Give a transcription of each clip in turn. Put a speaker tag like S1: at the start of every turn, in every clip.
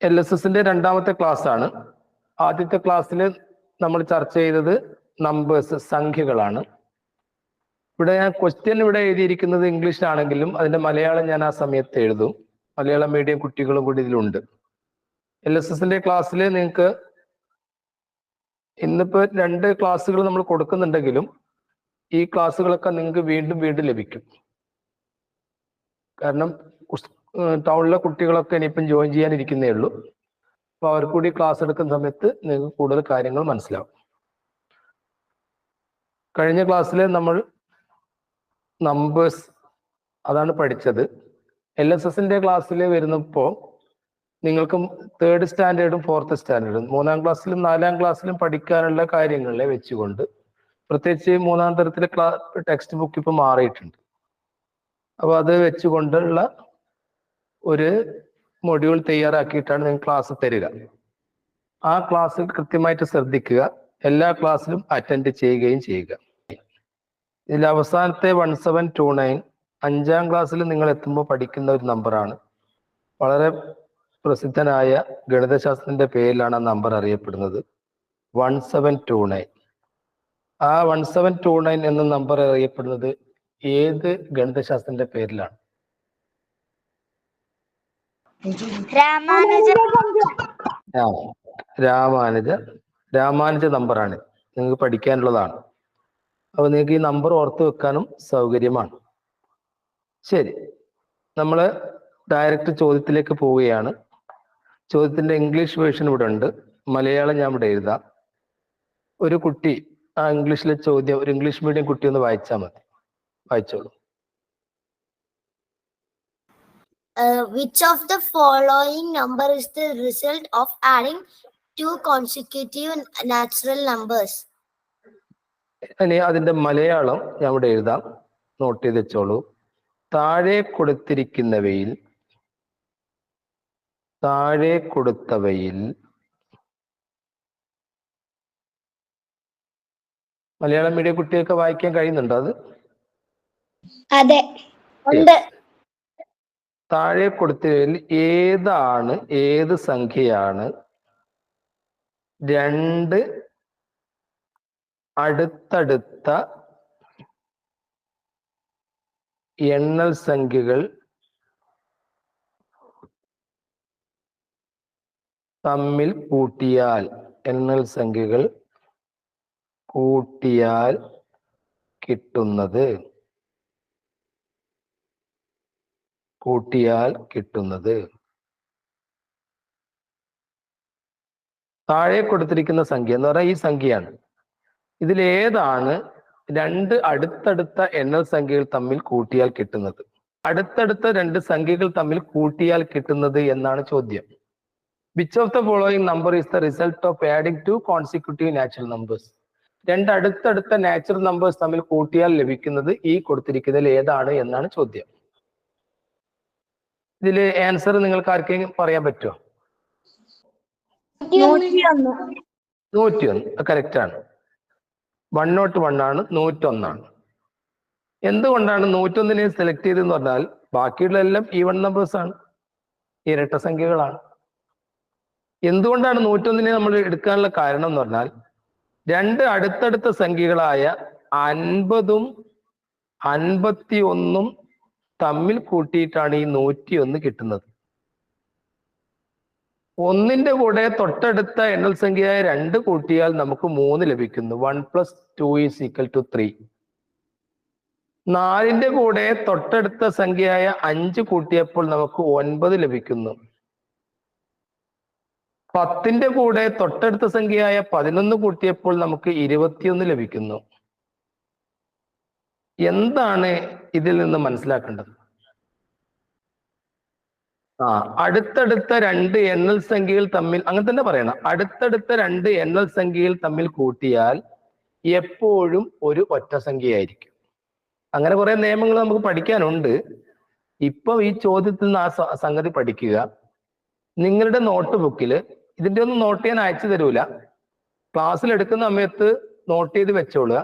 S1: LSSന്റെ രണ്ടാമത്തെ ക്ലാസ് ആണ്. ആദ്യത്തെ ക്ലാസ്സിൽ നമ്മൾ ചർച്ച ചെയ്തത് നമ്പേഴ്സ്, സംഖ്യകളാണ്. ഇവിടെ ഞാൻ ക്വസ്റ്റ്യൻ ഇവിടെ എഴുതിയിരിക്കുന്നത് ഇംഗ്ലീഷിലാണെങ്കിലും അതിന്റെ മലയാളം ഞാൻ ആ സമയത്ത് എഴുതും. മലയാളം മീഡിയം കുട്ടികളും കൂടി ഇതിലുണ്ട്. LSSന്റെ ക്ലാസ്സിൽ നിങ്ങൾക്ക് ഇന്നിപ്പോ 2 ക്ലാസ്സുകൾ നമ്മൾ കൊടുക്കുന്നുണ്ടെങ്കിലും ഈ ക്ലാസ്സുകളൊക്കെ നിങ്ങൾക്ക് വീണ്ടും വീണ്ടും ലഭിക്കും. കാരണം ടൗണിലെ കുട്ടികളൊക്കെ ഇനിയിപ്പം ജോയിൻ ചെയ്യാനിരിക്കുന്നേ ഉള്ളൂ. അപ്പോൾ അവർക്ക് കൂടി ക്ലാസ് എടുക്കുന്ന സമയത്ത് നിങ്ങൾക്ക് കൂടുതൽ കാര്യങ്ങൾ മനസ്സിലാവും. കഴിഞ്ഞ ക്ലാസ്സിൽ നമ്മൾ നമ്പേഴ്സ് അതാണ് പഠിച്ചത്. LSSന്റെ ക്ലാസ്സിൽ വരുന്നപ്പോൾ നിങ്ങൾക്ക് 3rd സ്റ്റാൻഡേർഡും 4th സ്റ്റാൻഡേർഡും 3ാം ക്ലാസ്സിലും 4ാം ക്ലാസ്സിലും പഠിക്കാനുള്ള കാര്യങ്ങളെ വെച്ചുകൊണ്ട്, പ്രത്യേകിച്ച് 3ാം തരത്തിലെ ടെക്സ്റ്റ് ബുക്ക് ഇപ്പം മാറിയിട്ടുണ്ട്. അപ്പോൾ അത് വെച്ചുകൊണ്ടുള്ള ഒരു മൊഡ്യൂൾ തയ്യാറാക്കിയിട്ടാണ് നിങ്ങൾ ക്ലാസ് തരിക. ആ ക്ലാസ്സിൽ കൃത്യമായിട്ട് ശ്രദ്ധിക്കുക, എല്ലാ ക്ലാസ്സിലും അറ്റൻഡ് ചെയ്യുകയും ചെയ്യുക. ഇതിൽ അവസാനത്തെ 1729 5ാം ക്ലാസ്സിൽ നിങ്ങൾ എത്തുമ്പോൾ പഠിക്കുന്ന ഒരു നമ്പറാണ്. വളരെ പ്രസിദ്ധനായ ഗണിതശാസ്ത്രത്തിന്റെ പേരിലാണ് ആ നമ്പർ അറിയപ്പെടുന്നത്, 1729. ആ 1729 എന്ന നമ്പർ അറിയപ്പെടുന്നത് ഏത് ഗണിതശാസ്ത്രത്തിന്റെ പേരിലാണ്? രാമാനുജ നമ്പറാണ്. നിങ്ങൾക്ക് പഠിക്കാനുള്ളതാണ്. അപ്പൊ നിങ്ങൾക്ക് ഈ നമ്പർ ഓർത്ത് വെക്കാനും സൗകര്യമാണ്. ശരി, നമ്മൾ ഡയറക്റ്റ് ചോദ്യത്തിലേക്ക് പോവുകയാണ്. ചോദ്യത്തിന്റെ ഇംഗ്ലീഷ് വേർഷൻ ഇവിടെ ഉണ്ട്, മലയാളം ഞാൻ ഇവിടെ എഴുതാം. ഒരു കുട്ടി ആ ഇംഗ്ലീഷിലെ ചോദ്യം ഒരു ഇംഗ്ലീഷ് മീഡിയം കുട്ടി ഒന്ന് വായിച്ചാൽ മതി. വായിച്ചോളൂ.
S2: Which of the following number is the result of adding 2 consecutive natural numbers?
S1: ഇനി അതിന്റെ മലയാളം ഞാൻ ഇവിടെ എഴുതാം, നോട്ട് ചെയ്ത് വെച്ചോളൂ. താഴെ കൊടുത്തവയിൽ മലയാളം മീഡിയം കുട്ടികൾക്ക് വായിക്കാൻ കഴിയുന്നുണ്ടോ? അത്
S2: അതെ, ഉണ്ട്.
S1: താഴെ കൊടുത്തവയിൽ ഏത് സംഖ്യയാണ് 2 അടുത്തടുത്ത എണ്ണൽ സംഖ്യകൾ തമ്മിൽ കൂട്ടിയാൽ കിട്ടുന്നത്? താഴെ കൊടുത്തിരിക്കുന്ന സംഖ്യ എന്ന് പറഞ്ഞാൽ ഈ സംഖ്യയാണ്. ഇതിലേതാണ് 2 അടുത്തടുത്ത എണ്ണൽ സംഖ്യകൾ തമ്മിൽ കൂട്ടിയാൽ കിട്ടുന്നത്? അടുത്തടുത്ത 2 സംഖ്യകൾ തമ്മിൽ കൂട്ടിയാൽ കിട്ടുന്നത് എന്നാണ് ചോദ്യം. Which of the following number is the result of adding 2 consecutive natural numbers? 2 അടുത്തടുത്ത നാച്ചുറൽ നമ്പേഴ്സ് തമ്മിൽ കൂട്ടിയാൽ ലഭിക്കുന്നത് ഈ കൊടുത്തിരിക്കുന്നതിൽ ഏതാണ് എന്നാണ് ചോദ്യം. ഇതില് ആൻസർ നിങ്ങൾക്ക് ആർക്കെങ്കിലും പറയാൻ പറ്റുമോ? 101. കറക്റ്റ് ആണ്. 101 ആണ്, 101 ആണ്. എന്തുകൊണ്ടാണ് 101നെ സെലക്ട് ചെയ്തതെന്ന് പറഞ്ഞാൽ ബാക്കിയുള്ള എല്ലാം ഈവൺ നമ്പേഴ്സ് ആണ്, ഇരട്ട സംഖ്യകളാണ്. എന്തുകൊണ്ടാണ് 101നെ നമ്മൾ എടുക്കാനുള്ള കാരണം എന്ന് പറഞ്ഞാൽ 2 അടുത്തടുത്ത സംഖ്യകളായ 50ഉം 51ഉം തമ്മിൽ കൂട്ടിയിട്ടാണ് ഈ 101 കിട്ടുന്നത്. ഒന്നിന്റെ കൂടെ തൊട്ടടുത്ത എണ്ണൽ സംഖ്യയായ 2 കൂട്ടിയാൽ നമുക്ക് 3 ലഭിക്കുന്നു. 1 + 2 = 3. 4ന്റെ കൂടെ തൊട്ടടുത്ത സംഖ്യയായ 5 കൂട്ടിയപ്പോൾ നമുക്ക് 9 ലഭിക്കുന്നു. 10ന്റെ കൂടെ തൊട്ടടുത്ത സംഖ്യയായ 11 കൂട്ടിയപ്പോൾ നമുക്ക് 21 ലഭിക്കുന്നു. എന്താണ് ഇതിൽ നിന്ന് മനസ്സിലാക്കേണ്ടത്? അടുത്തടുത്ത 2 എണ്ണൽ സംഖ്യകൾ തമ്മിൽ, അങ്ങനെ തന്നെ പറയണം, അടുത്തടുത്ത 2 എണ്ണൽ സംഖ്യകൾ തമ്മിൽ കൂട്ടിയാൽ എപ്പോഴും ഒരു ഒറ്റ സംഖ്യയായിരിക്കും. അങ്ങനെ കുറെ നിയമങ്ങൾ നമുക്ക് പഠിക്കാനുണ്ട്. ഇപ്പൊ ഈ ചോദ്യത്തിൽ നിന്ന് ആ സംഗതി പഠിക്കുക. നിങ്ങളുടെ നോട്ട് ബുക്കിൽ ഇതിന്റെ ഒന്നും നോട്ട് ചെയ്യാൻ അയച്ചു തരൂല, ക്ലാസ്സിൽ എടുക്കുന്ന സമയത്ത് നോട്ട് ചെയ്ത് വെച്ചോളുക.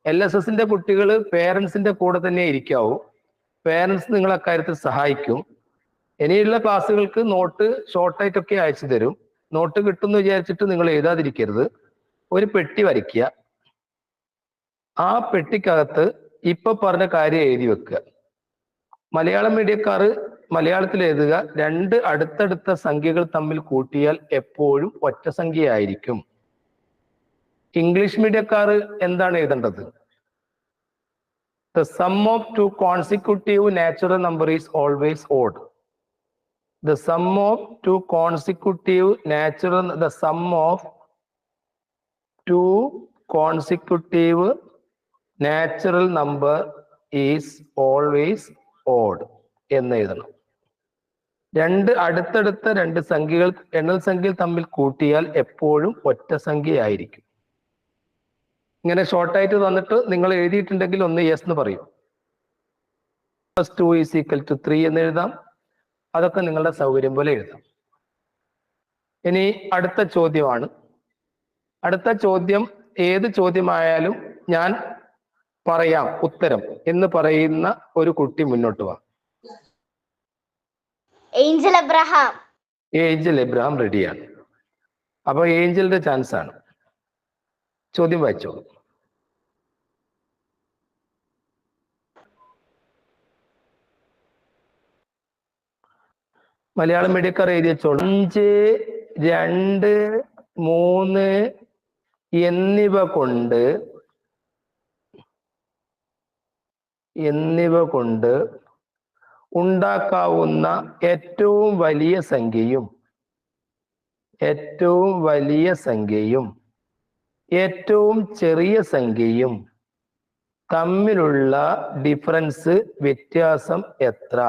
S1: LSSന്റെ കുട്ടികൾ പേരൻസിന്റെ കൂടെ തന്നെ ഇരിക്കാവൂ. പേരൻസ് നിങ്ങളെ അക്കാര്യത്തിൽ സഹായിക്കും. ഇനിയുള്ള ക്ലാസ്സുകൾക്ക് നോട്ട് ഷോർട്ടായിട്ടൊക്കെ അയച്ചു തരും. നോട്ട് കിട്ടുമെന്ന് വിചാരിച്ചിട്ട് നിങ്ങൾ എഴുതാതിരിക്കരുത്. ഒരു പെട്ടി വരയ്ക്കുക. ആ പെട്ടിക്കകത്ത് ഇപ്പൊ പറഞ്ഞ കാര്യം എഴുതി വെക്കുക. മലയാളം മീഡിയക്കാർ മലയാളത്തിൽ എഴുതുക, രണ്ട് അടുത്തടുത്ത സംഖ്യകൾ തമ്മിൽ കൂട്ടിയാൽ എപ്പോഴും ഒറ്റ സംഖ്യയായിരിക്കും. ഇംഗ്ലീഷ് മീഡിയക്കാർ എന്താണ് എഴുതേണ്ടത്? The sum of two consecutive natural number is always odd. The sum of two consecutive natural number is always odd എന്ന് എഴുതണം. രണ്ട് അടുത്തടുത്ത രണ്ട് സംഖ്യകൾ എണ്ണൽ സംഖ്യകൾ തമ്മിൽ കൂട്ടിയാൽ എപ്പോഴും ഒറ്റ സംഖ്യയായിരിക്കും. ഇങ്ങനെ ഷോർട്ടായിട്ട് തന്നിട്ട് നിങ്ങൾ എഴുതിയിട്ടുണ്ടെങ്കിൽ ഒന്ന് യെസ് എന്ന് പറയും. +2 = 3 എന്ന് എഴുതാം. അതൊക്കെ നിങ്ങളുടെ സൗകര്യം പോലെ എഴുതാം. ഇനി അടുത്ത ചോദ്യമാണ്. അടുത്ത ചോദ്യം ഏത് ചോദ്യമായാലും ഞാൻ പറയാം ഉത്തരം എന്ന് പറയുന്ന ഒരു കുട്ടി മുന്നോട്ട് വാ.
S2: Angel Abraham.
S1: ഏഞ്ചൽ എബ്രഹാം റെഡിയാണ്. അപ്പൊ ഏഞ്ചലിന്റെ ചാൻസ് ആണ്. ചോദ്യം വായിച്ചോളൂ. മലയാളം മീഡിയക്കാർ എഴുതി വെച്ചോളൂ. 5, 2, 3 എന്നിവ കൊണ്ട് ഉണ്ടാക്കാവുന്ന ഏറ്റവും വലിയ സംഖ്യയും ഏറ്റവും ചെറിയ സംഖ്യയും തമ്മിലുള്ള ഡിഫറൻസ് വ്യത്യാസം എത്ര?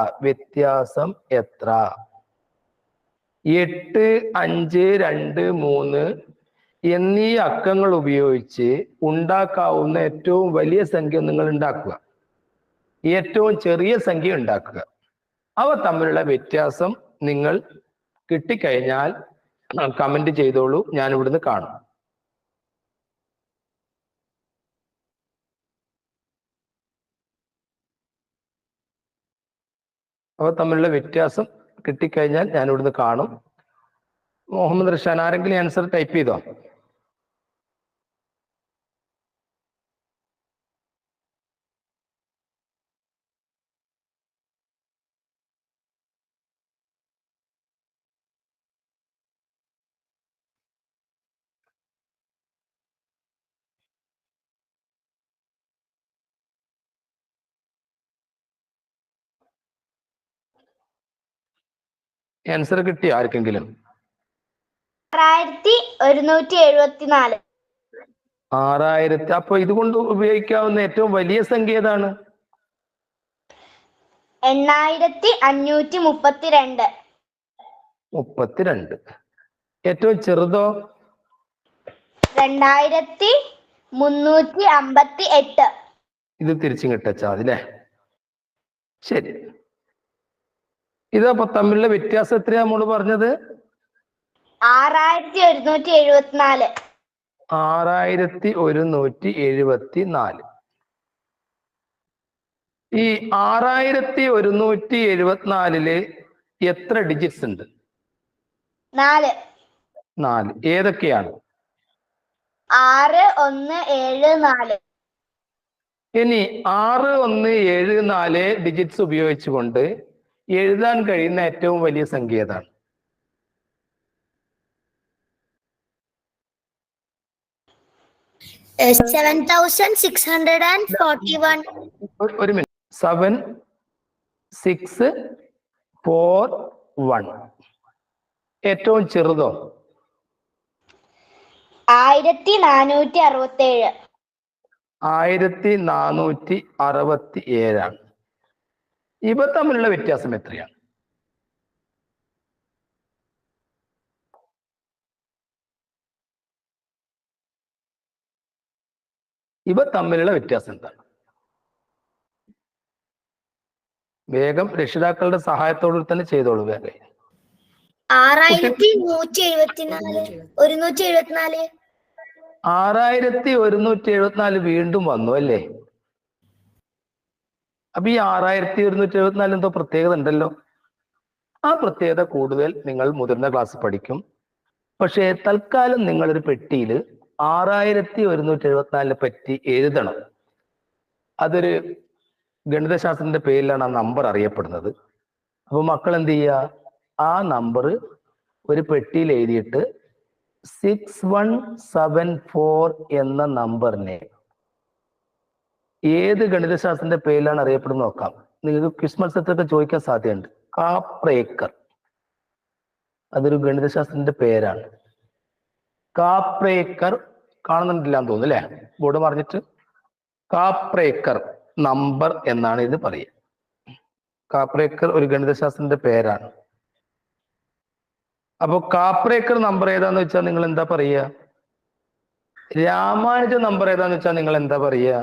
S1: 8, 5, 2, 3 എന്നീ അക്കങ്ങൾ ഉപയോഗിച്ച് ഉണ്ടാക്കാവുന്ന ഏറ്റവും വലിയ സംഖ്യ നിങ്ങൾ ഉണ്ടാക്കുക, ഏറ്റവും ചെറിയ സംഖ്യ ഉണ്ടാക്കുക. അവ തമ്മിലുള്ള വ്യത്യാസം നിങ്ങൾ കിട്ടിക്കഴിഞ്ഞാൽ കമന്റ് ചെയ്തോളൂ, ഞാൻ ഇവിടുന്ന് കാണും. അവ തമ്മിലുള്ള വ്യത്യാസം കിട്ടിക്കഴിഞ്ഞാൽ ഞാൻ ഇവിടുന്ന് കാണും. മുഹമ്മദ് റിഷാൻ ആരെങ്കിലും ആൻസർ ടൈപ്പ് ചെയ്തോ? ആൻസർ കിട്ടിയോ ആർക്കെങ്കിലും?
S2: 6174.
S1: 6000. അപ്പൊ ഇതുകൊണ്ട് ഉപയോഗിക്കാവുന്ന ഏറ്റവും വലിയ സംഖ്യ ഏതാണ്?
S2: 8532.
S1: 32. ഏറ്റവും ചെറുതോ?
S2: 2358.
S1: ഇത് തിരിച്ചും കിട്ടച്ചാ അതില്ലേ? ശരി. ഇതപ്പോ തമ്മിലുള്ള വ്യത്യാസം എത്രയാ നമ്മള് പറഞ്ഞത്?
S2: 6174.
S1: 6174. ഈ 6174 എത്ര ഡിജിറ്റ്സ് ഉണ്ട്?
S2: 4.
S1: ഏതൊക്കെയാണ്?
S2: 6174.
S1: ഇനി 6174 ഡിജിറ്റ്സ് ഉപയോഗിച്ചുകൊണ്ട് എഴുതാൻ കഴിയുന്ന ഏറ്റവും വലിയ സംഖ്യ ഏതാണ്?
S2: Yes. 7641.
S1: ഒരു മിനിറ്റ്. 7641. ഏറ്റവും ചെറുതോ?
S2: 1467.
S1: 1467. ഇവ തമ്മിലുള്ള വ്യത്യാസം എത്രയാണ്? ഇവ തമ്മിലുള്ള വ്യത്യാസം എന്താണ്? വേഗം രക്ഷിതാക്കളുടെ സഹായത്തോടെ തന്നെ ചെയ്തോളൂ. വേഗം.
S2: 6174.
S1: 6174 വീണ്ടും വന്നു അല്ലേ? അപ്പൊ ഈ 6174 എന്തോ പ്രത്യേകത ഉണ്ടല്ലോ. ആ പ്രത്യേകത കൂടുതൽ നിങ്ങൾ മുതിർന്ന ക്ലാസ് പഠിക്കും. പക്ഷേ തൽക്കാലം നിങ്ങളൊരു പെട്ടിയിൽ 6174 പറ്റി എഴുതണം. അതൊരു ഗണിതശാസ്ത്രത്തിന്റെ പേരിലാണ് ആ നമ്പർ അറിയപ്പെടുന്നത്. അപ്പൊ മക്കൾ എന്ത് ചെയ്യുക, ആ നമ്പർ ഒരു പെട്ടിയിൽ എഴുതിയിട്ട് 6174 എന്ന നമ്പറിനെ ഏത് ഗണിതശാസ്ത്രത്തിന്റെ പേരിലാണ് അറിയപ്പെടുന്നത് നോക്കാം. നിങ്ങൾക്ക് ക്വിസ് മത്സരത്തൊക്കെ ചോദിക്കാൻ സാധ്യതയുണ്ട്. കാപ്രേക്കർ, അതൊരു ഗണിതശാസ്ത്രത്തിന്റെ പേരാണ്. കാപ്രേക്കർ കാണുന്നുണ്ടില്ലാന്ന് തോന്നുന്നു അല്ലെ, ബോർഡ് പറഞ്ഞിട്ട്. കാപ്രേക്കർ നമ്പർ എന്നാണ് ഇത് പറയുക. കാപ്രേക്കർ ഒരു ഗണിതശാസ്ത്രത്തിന്റെ പേരാണ്. അപ്പൊ കാപ്രേക്കർ നമ്പർ ഏതാന്ന് വെച്ചാൽ നിങ്ങൾ എന്താ പറയുക? രാമാനുജ നമ്പർ ഏതാന്ന് വെച്ചാൽ നിങ്ങൾ എന്താ പറയുക?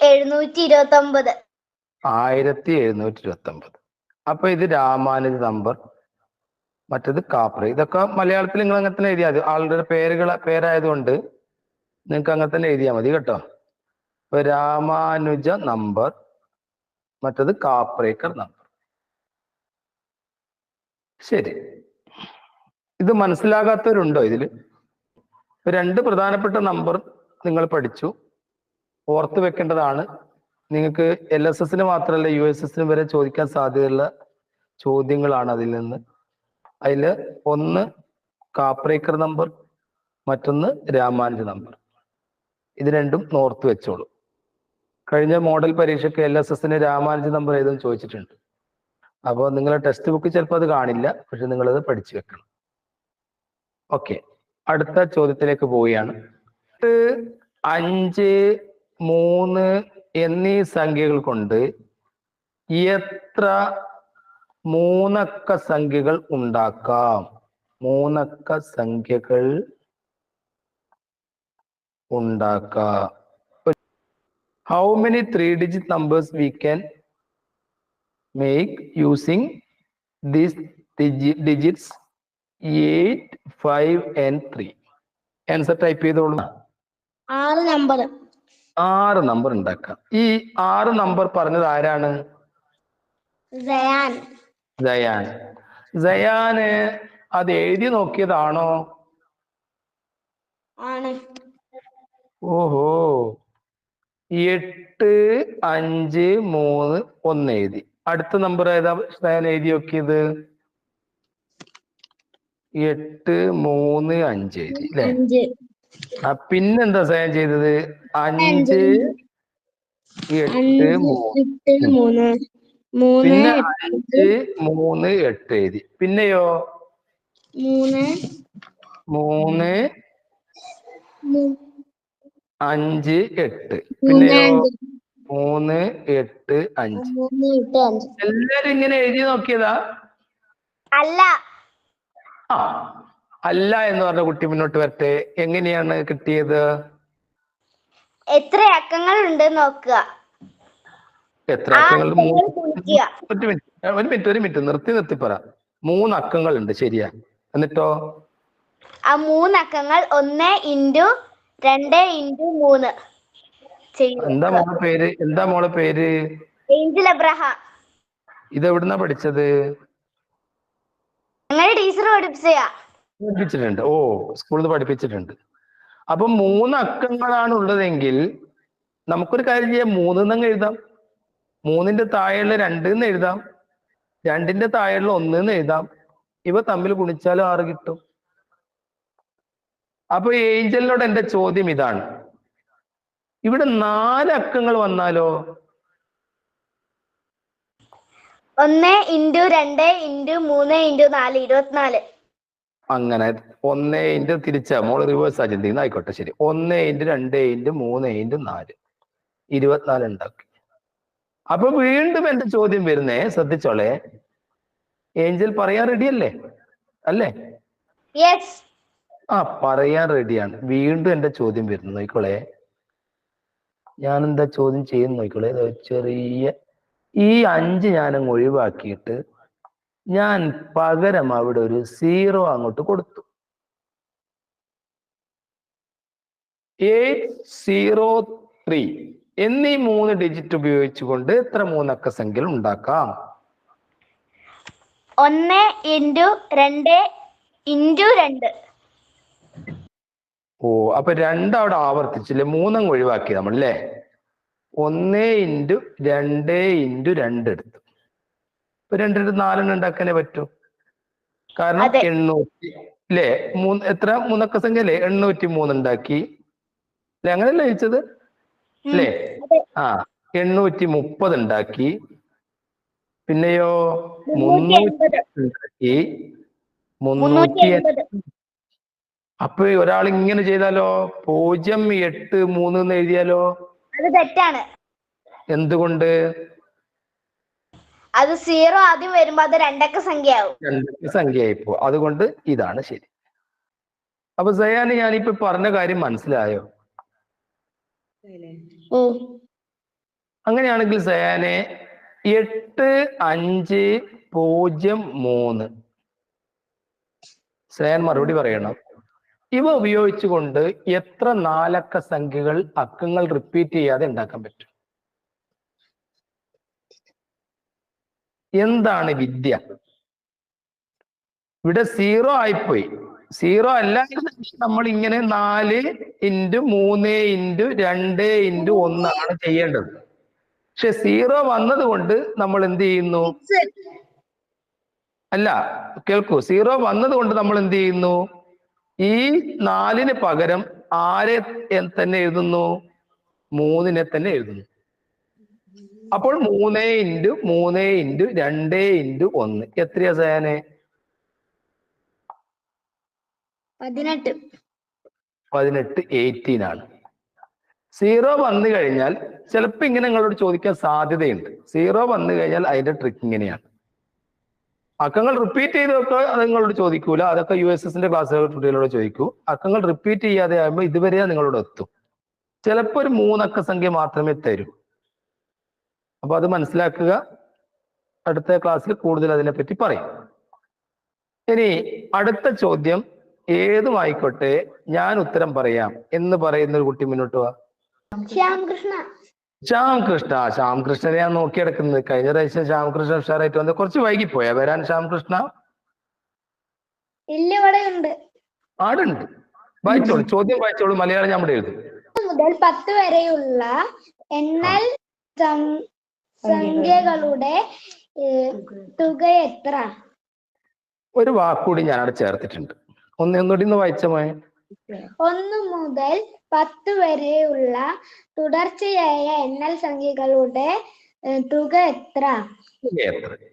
S2: 1729.
S1: 1729. അപ്പൊ ഇത് രാമാനുജ നമ്പർ, മറ്റത് കാപ്ര. ഇതൊക്കെ മലയാളത്തിൽ നിങ്ങൾ അങ്ങനെ തന്നെ എഴുതിയാൽ മതി. ആളുടെ പേരായതുകൊണ്ട് നിങ്ങൾക്ക് അങ്ങനെ തന്നെ എഴുതിയാൽ മതി കേട്ടോ. ഇപ്പൊ രാമാനുജ നമ്പർ, മറ്റത് കാപ്രേക്കർ നമ്പർ. ശരി, ഇത് മനസ്സിലാകാത്തവരുണ്ടോ ഇതിൽ? രണ്ട് പ്രധാനപ്പെട്ട നമ്പർ നിങ്ങൾ പഠിച്ചു, ഓർത്ത് വെക്കേണ്ടതാണ്. നിങ്ങൾക്ക് LSS മാത്രമല്ല USS വരെ ചോദിക്കാൻ സാധ്യതയുള്ള ചോദ്യങ്ങളാണ് അതിൽ നിന്ന്. അതിൽ ഒന്ന് കാപ്രേക്കർ നമ്പർ, മറ്റൊന്ന് രാമാനുജ നമ്പർ. ഇത് രണ്ടും ഓർത്ത് വെച്ചോളൂ. കഴിഞ്ഞ മോഡൽ പരീക്ഷയ്ക്ക് LSS രാമാനുജ നമ്പർ ഏതെന്ന് ചോദിച്ചിട്ടുണ്ട്. അപ്പോൾ നിങ്ങളെ ടെക്സ്റ്റ് ബുക്ക് ചിലപ്പോൾ അത് കാണില്ല, പക്ഷെ നിങ്ങളത് പഠിച്ചു വെക്കണം. ഓക്കെ, അടുത്ത ചോദ്യത്തിലേക്ക് പോവുകയാണ്. 5, 3 എന്നീ സംഖ്യകൾ കൊണ്ട് എത്ര മൂന്നക്ക സംഖ്യകൾ ഉണ്ടാക്കാം? മൂന്നക്ക സംഖ്യകൾ ഉണ്ടാക്കാം. How many 3-digit numbers we can make using these digits 8, 5 and 3? Answer type ചെയ്തോളൂ.
S2: 6 നമ്പർ.
S1: 6 നമ്പർ ഉണ്ടാക്കാം. ഈ 6 നമ്പർ പറഞ്ഞത് ആരാണ്?
S2: സയാൻ.
S1: സയാന് അത് എഴുതി നോക്കിയതാണോ?
S2: ആണ്.
S1: ഓഹോ, 8, 5, 3, 1 എഴുതി. അടുത്ത നമ്പർ ഏതാ സയാൻ എഴുതി നോക്കിയത്? 8, 3, 5 എഴുതി അല്ലേ? പിന്നെന്താ സയാൻ ചെയ്തത്? 5, 8, 3. പിന്നെ 5, 3, 8 എഴുതി. പിന്നെയോ 3, 5, 8. പിന്നെയോ 3, 8, 5. എല്ലാരും ഇങ്ങനെ എഴുതി നോക്കിയതാ?
S2: അല്ല.
S1: അല്ല എന്ന് പറഞ്ഞ കുട്ടി മുന്നോട്ട് വരട്ടെ. എങ്ങനെയാണ് കിട്ടിയത്?
S2: എത്ര അക്കങ്ങൾ ഉണ്ട് നോക്കുക.
S1: എത്ര അക്കങ്ങൾ? ഒരു മിനിറ്റ് നിർത്തി പറ. 3 അക്കങ്ങൾ ഉണ്ട്, ശരിയാ. എന്നിട്ടോ
S2: ആ 3 അക്കങ്ങൾ 1 × 2 × 3.
S1: എന്താ മോളെ പേര്?
S2: Angel Abraham.
S1: ഇത് എവിടുന്നാ പഠിച്ചത്?
S2: ഞങ്ങളുടെ ടീച്ചർ
S1: പഠിപ്പിച്ചിട്ടുണ്ട്. ഓ, സ്കൂളിൽ നിന്ന് പഠിപ്പിച്ചിട്ടുണ്ട്. അപ്പൊ 3 അക്കങ്ങളാണ് ഉള്ളതെങ്കിൽ നമുക്കൊരു കാര്യം ചെയ്യാം. 3 എന്നങ്ങ് എഴുതാം. 3ന്റെ താഴെയുള്ള 2 എന്ന് എഴുതാം. 2ന്റെ താഴെയുള്ള 1 എന്ന് എഴുതാം. ഇവ തമ്മിൽ ഗുണിച്ചാലും 6 കിട്ടും. അപ്പൊ ഏഞ്ചലിനോട് എന്റെ ചോദ്യം ഇതാണ്, ഇവിടെ 4 അക്കങ്ങൾ വന്നാലോ?
S2: 1 × 2 × 3 × 4 24.
S1: അങ്ങനെ 1 തിരിച്ചാ മോള് റിവേഴ്സ് ആ ചിന്തിക്കുന്ന. ആയിക്കോട്ടെ, ശരി. 1 × 2 × 3 × 4 24 ഉണ്ടാക്കി. അപ്പൊ വീണ്ടും എന്റെ ചോദ്യം വരുന്നേ, ശ്രദ്ധിച്ചോളെ. ഏഞ്ചൽ പറയാൻ റെഡി അല്ലേ? പറയാൻ റെഡിയാണ്. വീണ്ടും എന്റെ ചോദ്യം വരുന്നു, നോയിക്കോളെ. ഞാൻ എന്താ ചോദ്യം ചെയ്യുന്നു നോയിക്കോളെ. ചെറിയ ഈ 5 ഞാനങ്ങ് ഒഴിവാക്കിയിട്ട് ഞാൻ പകരം അവിടെ ഒരു 0 അങ്ങോട്ട് കൊടുത്തു. 803 എന്നീ 3 ഡിജിറ്റ് ഉപയോഗിച്ചുകൊണ്ട് എത്ര മൂന്നക്ക സംഖ്യകൾ ഉണ്ടാക്കാം?
S3: 1 × 2 × 2.
S1: ഓ, അപ്പൊ 2 അവിടെ ആവർത്തിച്ചില്ലേ, 3 ഒഴിവാക്കി നമ്മൾ അല്ലേ? 1 × 2 × 2 എടുത്തു. ഇപ്പൊ 2 × 4 ഉണ്ടാക്കാനേ പറ്റൂ. കാരണം 800 അല്ലേ, എത്ര മൂന്നക്ക സംഖ്യ അല്ലേ, 803 ഉണ്ടാക്കി അല്ലെ, അങ്ങനെയല്ലേ ചോദിച്ചത് അല്ലേ? ആ, 830 ഉണ്ടാക്കി. പിന്നെയോ 380 ഉണ്ടാക്കി, 380. അപ്പൊ ഒരാൾ ഇങ്ങനെ ചെയ്താലോ, 083 എന്ന് എഴുതിയാലോ?
S3: അത് തെറ്റാണ്.
S1: എന്തുകൊണ്ട്?
S3: അത് 0 ആദ്യം വരുമ്പോ അത് 2 അക്ക സംഖ്യ ആവും.
S1: 2 അക്ക സംഖ്യയായിപ്പോ. അതുകൊണ്ട് ഇതാണ് ശരി. അപ്പൊ സയാന് ഞാനിപ്പോ പറഞ്ഞ കാര്യം മനസ്സിലായോ? അങ്ങനെയാണെങ്കിൽ സയാനെ 8503 സയാൻ മറുപടി പറയണം. ഇവ ഉപയോഗിച്ചുകൊണ്ട് എത്ര 4 അക്ക സംഖ്യകൾ അക്കങ്ങൾ റിപ്പീറ്റ് ചെയ്യാതെ ഉണ്ടാക്കാൻ പറ്റും? എന്താണ് വിദ്യ? ഇവിടെ 0 ആയിപ്പോയി. 0 അല്ല, നമ്മൾ ഇങ്ങനെ 4 × 3 × 2 × 1 ആണ് ചെയ്യേണ്ടത്. പക്ഷെ 0 വന്നത് കൊണ്ട് നമ്മൾ എന്ത് ചെയ്യുന്നു? അല്ല, കേൾക്കൂ, 0 വന്നത് കൊണ്ട് നമ്മൾ എന്ത് ചെയ്യുന്നു? ഈ 4-ന് പകരം ആരെ തന്നെ എഴുതുന്നു? 3-നെ തന്നെ എഴുതുന്നു. അപ്പോൾ 3 × 3 × 2 × 1 എത്രയാ സയാനെ?
S3: 18.
S1: 18 ആണ്. 0 വന്നു കഴിഞ്ഞാൽ ചിലപ്പോ ഇങ്ങനെ നിങ്ങളോട് ചോദിക്കാൻ സാധ്യതയുണ്ട്. 0 വന്നു കഴിഞ്ഞാൽ അതിന്റെ ട്രിക്ക് ഇങ്ങനെയാണ്. അക്കങ്ങൾ റിപ്പീറ്റ് ചെയ്തൊക്കെ അത് നിങ്ങളോട് ചോദിക്കൂല, അതൊക്കെ USSന്റെ ക്ലാസ്സുകൾ കുട്ടികളോട് ചോദിക്കൂ. അക്കങ്ങൾ റിപ്പീറ്റ് ചെയ്യാതെ ആകുമ്പോൾ ഇതുവരെ നിങ്ങളോട് എത്തും. ചിലപ്പോൾ ഒരു 3 അക്ക സംഖ്യ മാത്രമേ തരൂ. അപ്പൊ അത് മനസ്സിലാക്കുക. അടുത്ത ക്ലാസ്സിൽ കൂടുതൽ അതിനെപ്പറ്റി പറയും. ഇനി അടുത്ത ചോദ്യം ഏതുമായിക്കോട്ടെ, ഞാൻ ഉത്തരം പറയാം എന്ന് പറയുന്ന ഒരു കുട്ടി മുന്നോട്ട് വാ. ശ്യാംകൃഷ്ണ. ശ്യാംകൃഷ്ണനെ ഞാൻ നോക്കിയെടുക്കുന്നത്. കഴിഞ്ഞ പ്രാവശ്യം ശ്യാംകൃഷ്ണ ഉഷാറായിട്ട് വന്നത്. കുറച്ച് വൈകിപ്പോയാ വരാൻ ശ്യാംകൃഷ്ണ?
S3: ഇല്ല, ഇവിടെ ഉണ്ട്.
S1: ആടുണ്ട്. വായിച്ചോളൂ, ചോദ്യം വായിച്ചോളൂ. മലയാളം ഞാൻ ഇവിടെ എഴുതും.
S3: മുതൽ 10 വരെയുള്ള എണ്ണൽ സംഖ്യകളുടെ തുക എത്ര?
S1: ഒരു വാക്കുകൂടി ഞാൻ അവിടെ ചേർത്തിട്ടുണ്ട്. ഒന്നുകൂടി ഒന്ന് വായിച്ചമേ.
S3: 1 മുതൽ 10 വരെയുള്ള തുടർച്ചയായ എണ്ണൽ സംഖ്യകളുടെ തുക എത്ര?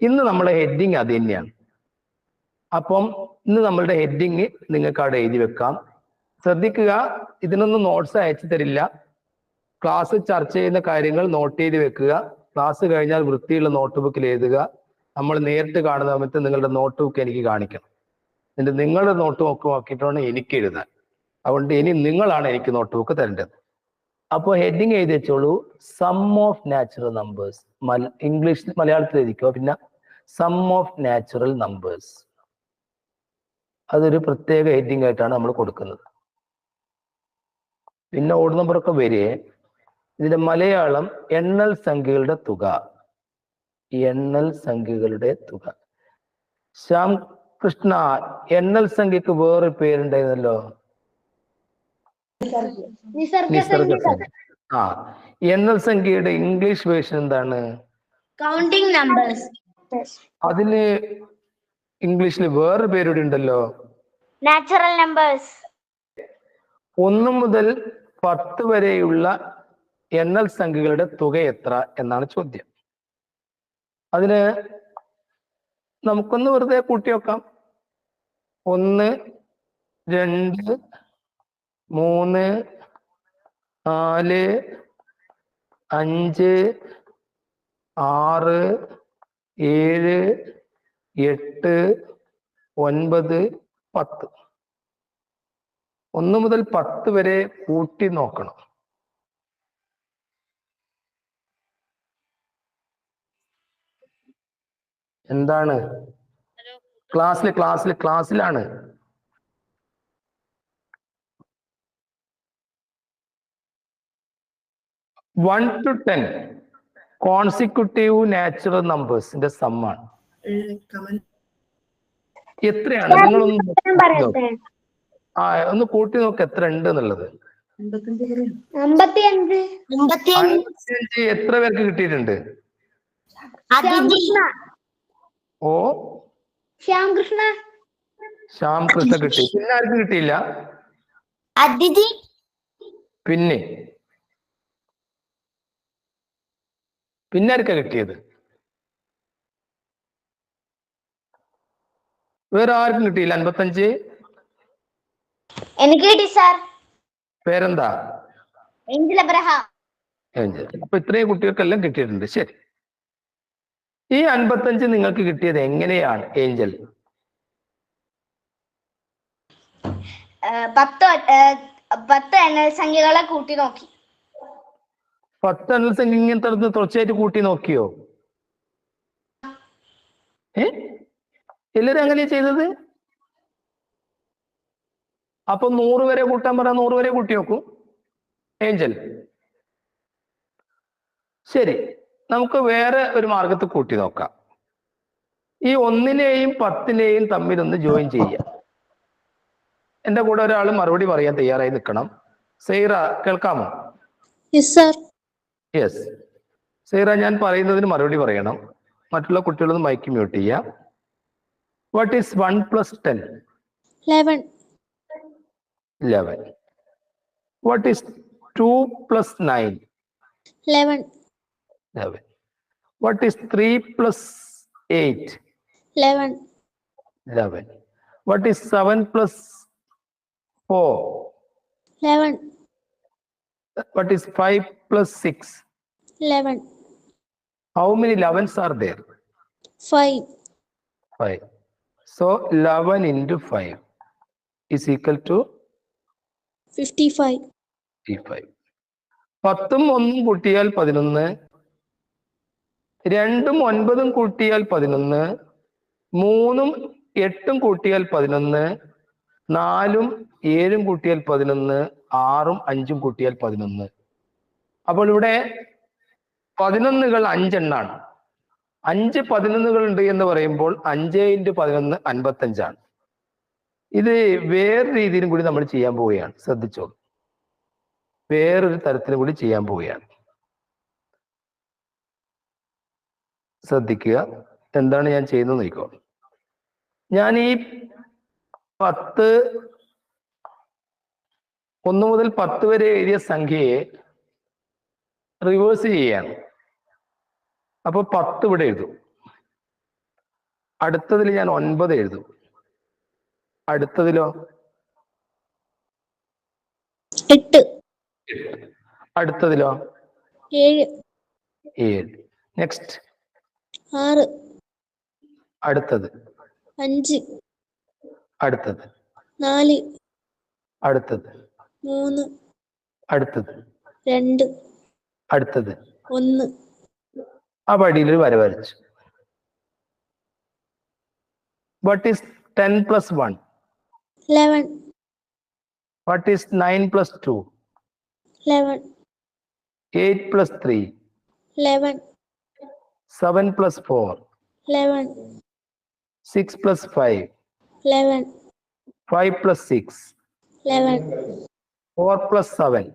S1: ഇന്ന് നമ്മളെ ഹെഡിങ് അത് തന്നെയാണ്. അപ്പം ഇന്ന് നമ്മളുടെ ഹെഡിങ് നിങ്ങൾക്ക് അവിടെ എഴുതി വെക്കാം. ശ്രദ്ധിക്കുക, ഇതിനൊന്നും നോട്ട്സ് അയച്ചു തരില്ല. ക്ലാസ് ചർച്ച ചെയ്യുന്ന കാര്യങ്ങൾ നോട്ട് ചെയ്ത് വെക്കുക. ക്ലാസ് കഴിഞ്ഞാൽ വൃത്തിയുള്ള നോട്ട് ബുക്കിൽ എഴുതുക. നമ്മൾ നേരിട്ട് കാണുന്ന സമയത്ത് നിങ്ങളുടെ നോട്ട് ബുക്ക് എനിക്ക് കാണിക്കണം. എന്നിട്ട് നിങ്ങളുടെ നോട്ട് ബുക്ക് നോക്കിയിട്ടാണ് എനിക്ക് എഴുതാൻ. അതുകൊണ്ട് ഇനി നിങ്ങളാണ് എനിക്ക് നോട്ട് ബുക്ക് തരേണ്ടത്. അപ്പോൾ ഹെഡിങ് എഴുതി വെച്ചോളൂ, സം ഓഫ് നാച്ചുറൽ നമ്പേഴ്സ്. ഇംഗ്ലീഷിൽ മലയാളത്തിൽ എഴുതിക്കോ. പിന്നെ സം ഓഫ് നാച്ചുറൽ നമ്പേഴ്സ്. അതൊരു പ്രത്യേക ഹെഡിങ് ആയിട്ടാണ് നമ്മൾ കൊടുക്കുന്നത്. പിന്നെ ഓഡ് നമ്പറൊക്കെ വരെ ഇതിന്റെ മലയാളം എണ്ണൽ സംഖ്യകളുടെ തുക. എണ്ണൽ സംഖ്യകളുടെ തുക. ശ്യാം കൃഷ്ണ, എണ്ണൽ സംഖ്യക്ക് വേറൊരു പേരുണ്ടായിരുന്നല്ലോ, നിസർഗ സംഖ്യ. ആ, എണ്ണൽ സംഖ്യയുടെ ഇംഗ്ലീഷ് വേർഷൻ എന്താണ്?
S3: Counting numbers.
S1: അതിന് ഇംഗ്ലീഷിൽ വേറൊരു പേരുടെ ഉണ്ടല്ലോ,
S3: നാച്ചുറൽ നമ്പേഴ്സ്.
S1: 1 മുതൽ 10 വരെയുള്ള എണ്ണൽ സംഖ്യകളുടെ തുക എത്ര എന്നാണ് ചോദ്യം. അതിന് നമുക്കൊന്ന് വെറുതെ കൂട്ടി വെക്കാം. 1, 2, 3, 4, 5, 6, 7, 8, 9, 10. 1 മുതൽ 10 വരെ കൂട്ടി നോക്കണം. എന്താണ്? ക്ലാസ്സിലാണ്. 1 to 10 കോൺസിക്യൂട്ടീവ് നാച്ചുറൽ നമ്പേഴ്സിന്റെ സമ്മാണ്. എത്രയാണ്? നിങ്ങളൊന്ന്
S3: പറയട്ടെ.
S1: ഒന്ന് കൂട്ടി നോക്ക് എത്ര ഉണ്ട് എന്നുള്ളത്.
S3: 55.
S1: 55 എത്ര പേർക്ക് കിട്ടിയിട്ടുണ്ട്? ഓ,
S3: ശ്യാംകൃഷ്ണ
S1: ശ്യാം കൃഷ്ണ കിട്ടി. പിന്നെ ആർക്കും കിട്ടിയില്ല?
S2: അതിഥി
S1: പിന്നെ ആർക്കാ കിട്ടിയത്? വേറെ ആർക്കും കിട്ടിയില്ല? 55
S3: എനിക്ക് കിട്ടി സാർ.
S1: പേരെന്താ?
S3: Angel Abraham.
S1: ഏഞ്ചൽ. അപ്പൊ ഇത്രയും കുട്ടികൾക്കെല്ലാം കിട്ടിയിട്ടുണ്ട്. ശരി, ഈ 55 നിങ്ങൾക്ക് കിട്ടിയത് എങ്ങനെയാണ് ഏഞ്ചൽ?
S3: 10 എണ്ണൽ സംഖ്യകളെ കൂട്ടി നോക്കി.
S1: 10 എണ്ണൽ സംഖ്യ ഇങ്ങനത്തെ തുടർച്ചയായിട്ട് കൂട്ടി നോക്കിയോ? എല്ലാരും അങ്ങനെ ചെയ്തത്? അപ്പൊ 100 വരെ കൂട്ടാൻ പറ, 100 വരെ കൂട്ടി നോക്കൂ ഏഞ്ചൽ. ശരി, നമുക്ക് വേറെ ഒരു മാർഗത്തിൽ കൂട്ടി നോക്കാം. ഈ 1നെയും 10നെയും തമ്മിൽ ഒന്ന് ജോയിൻ ചെയ്യാം. എന്റെ കൂടെ ഒരാൾ മറുപടി പറയാൻ തയ്യാറായി നിൽക്കണം. സൈറ കേൾക്കാമോ? യെസ്. സൈറ, ഞാൻ പറയുന്നതിന് മറുപടി പറയണം. മറ്റുള്ള കുട്ടികളൊന്ന് മൈക്ക് മ്യൂട്ട് ചെയ്യാം. What is 1 + 10?
S3: 11.
S1: 11. What is 2 + 9?
S3: 11.
S1: 11. What is 3 + 8?
S3: 11.
S1: 11. What is 7 + 4?
S3: 11.
S1: What is 5 + 6?
S3: 11.
S1: How many 11s are there?
S3: 5.
S1: 5. So 11 into 5 is equal to
S3: 55.
S1: 55. 10ഉം 1ഉം കൂട്ടിയാൽ 11, 2ഉം 9ഉം കൂട്ടിയാൽ 11, 3ഉം 8ഉം കൂട്ടിയാൽ 11, 4ഉം 7ഉം കൂട്ടിയാൽ 11, 6ഉം 5ഉം കൂട്ടിയാൽ 11. അപ്പോൾ ഇവിടെ 11കൾ 5 എണ്ണാണ്. 5 11കൾ ഉണ്ട് എന്ന് പറയുമ്പോൾ 5 × 11 55 ആണ്. ഇത് വേറെ രീതിയിലും കൂടി നമ്മൾ ചെയ്യാൻ പോവുകയാണ്. ശ്രദ്ധിച്ചോളൂ, വേറൊരു തരത്തിലും കൂടി ചെയ്യാൻ പോവുകയാണ്. ശ്രദ്ധിക്കുക, എന്താണ് ഞാൻ ചെയ്യുന്നത് നോക്കോ. ഞാൻ ഈ 1 മുതൽ 10 വരെ എഴുതിയ സംഖ്യയെ റിവേഴ്സ് ചെയ്യാണ്. അപ്പൊ 10 ഇവിടെ എഴുതും, അടുത്തതിൽ ഞാൻ 9 എഴുതും, അടുത്തതിലോ
S3: 8.
S1: അടുത്തതിലോ
S3: 7.
S1: 7. നെക്സ്റ്റ്
S3: 6.
S1: അടുത്തത്
S3: 5.
S1: അടുത്തത്
S3: 4.
S1: അടുത്തത്
S3: 3.
S1: അടുത്തത്
S3: 2.
S1: അടുത്തത്
S3: 1.
S1: ആ പടിയിൽ ഒരു വര വരച്ചു. What is 10 + 1?
S3: 11.
S1: What is 9 + 2?
S3: 11.
S1: 8 + 3?
S3: 11.
S1: 7 + 4?
S3: 11.
S1: 6 + 5?
S3: 11.
S1: 5 + 6?
S3: 11.
S1: 4 + 7?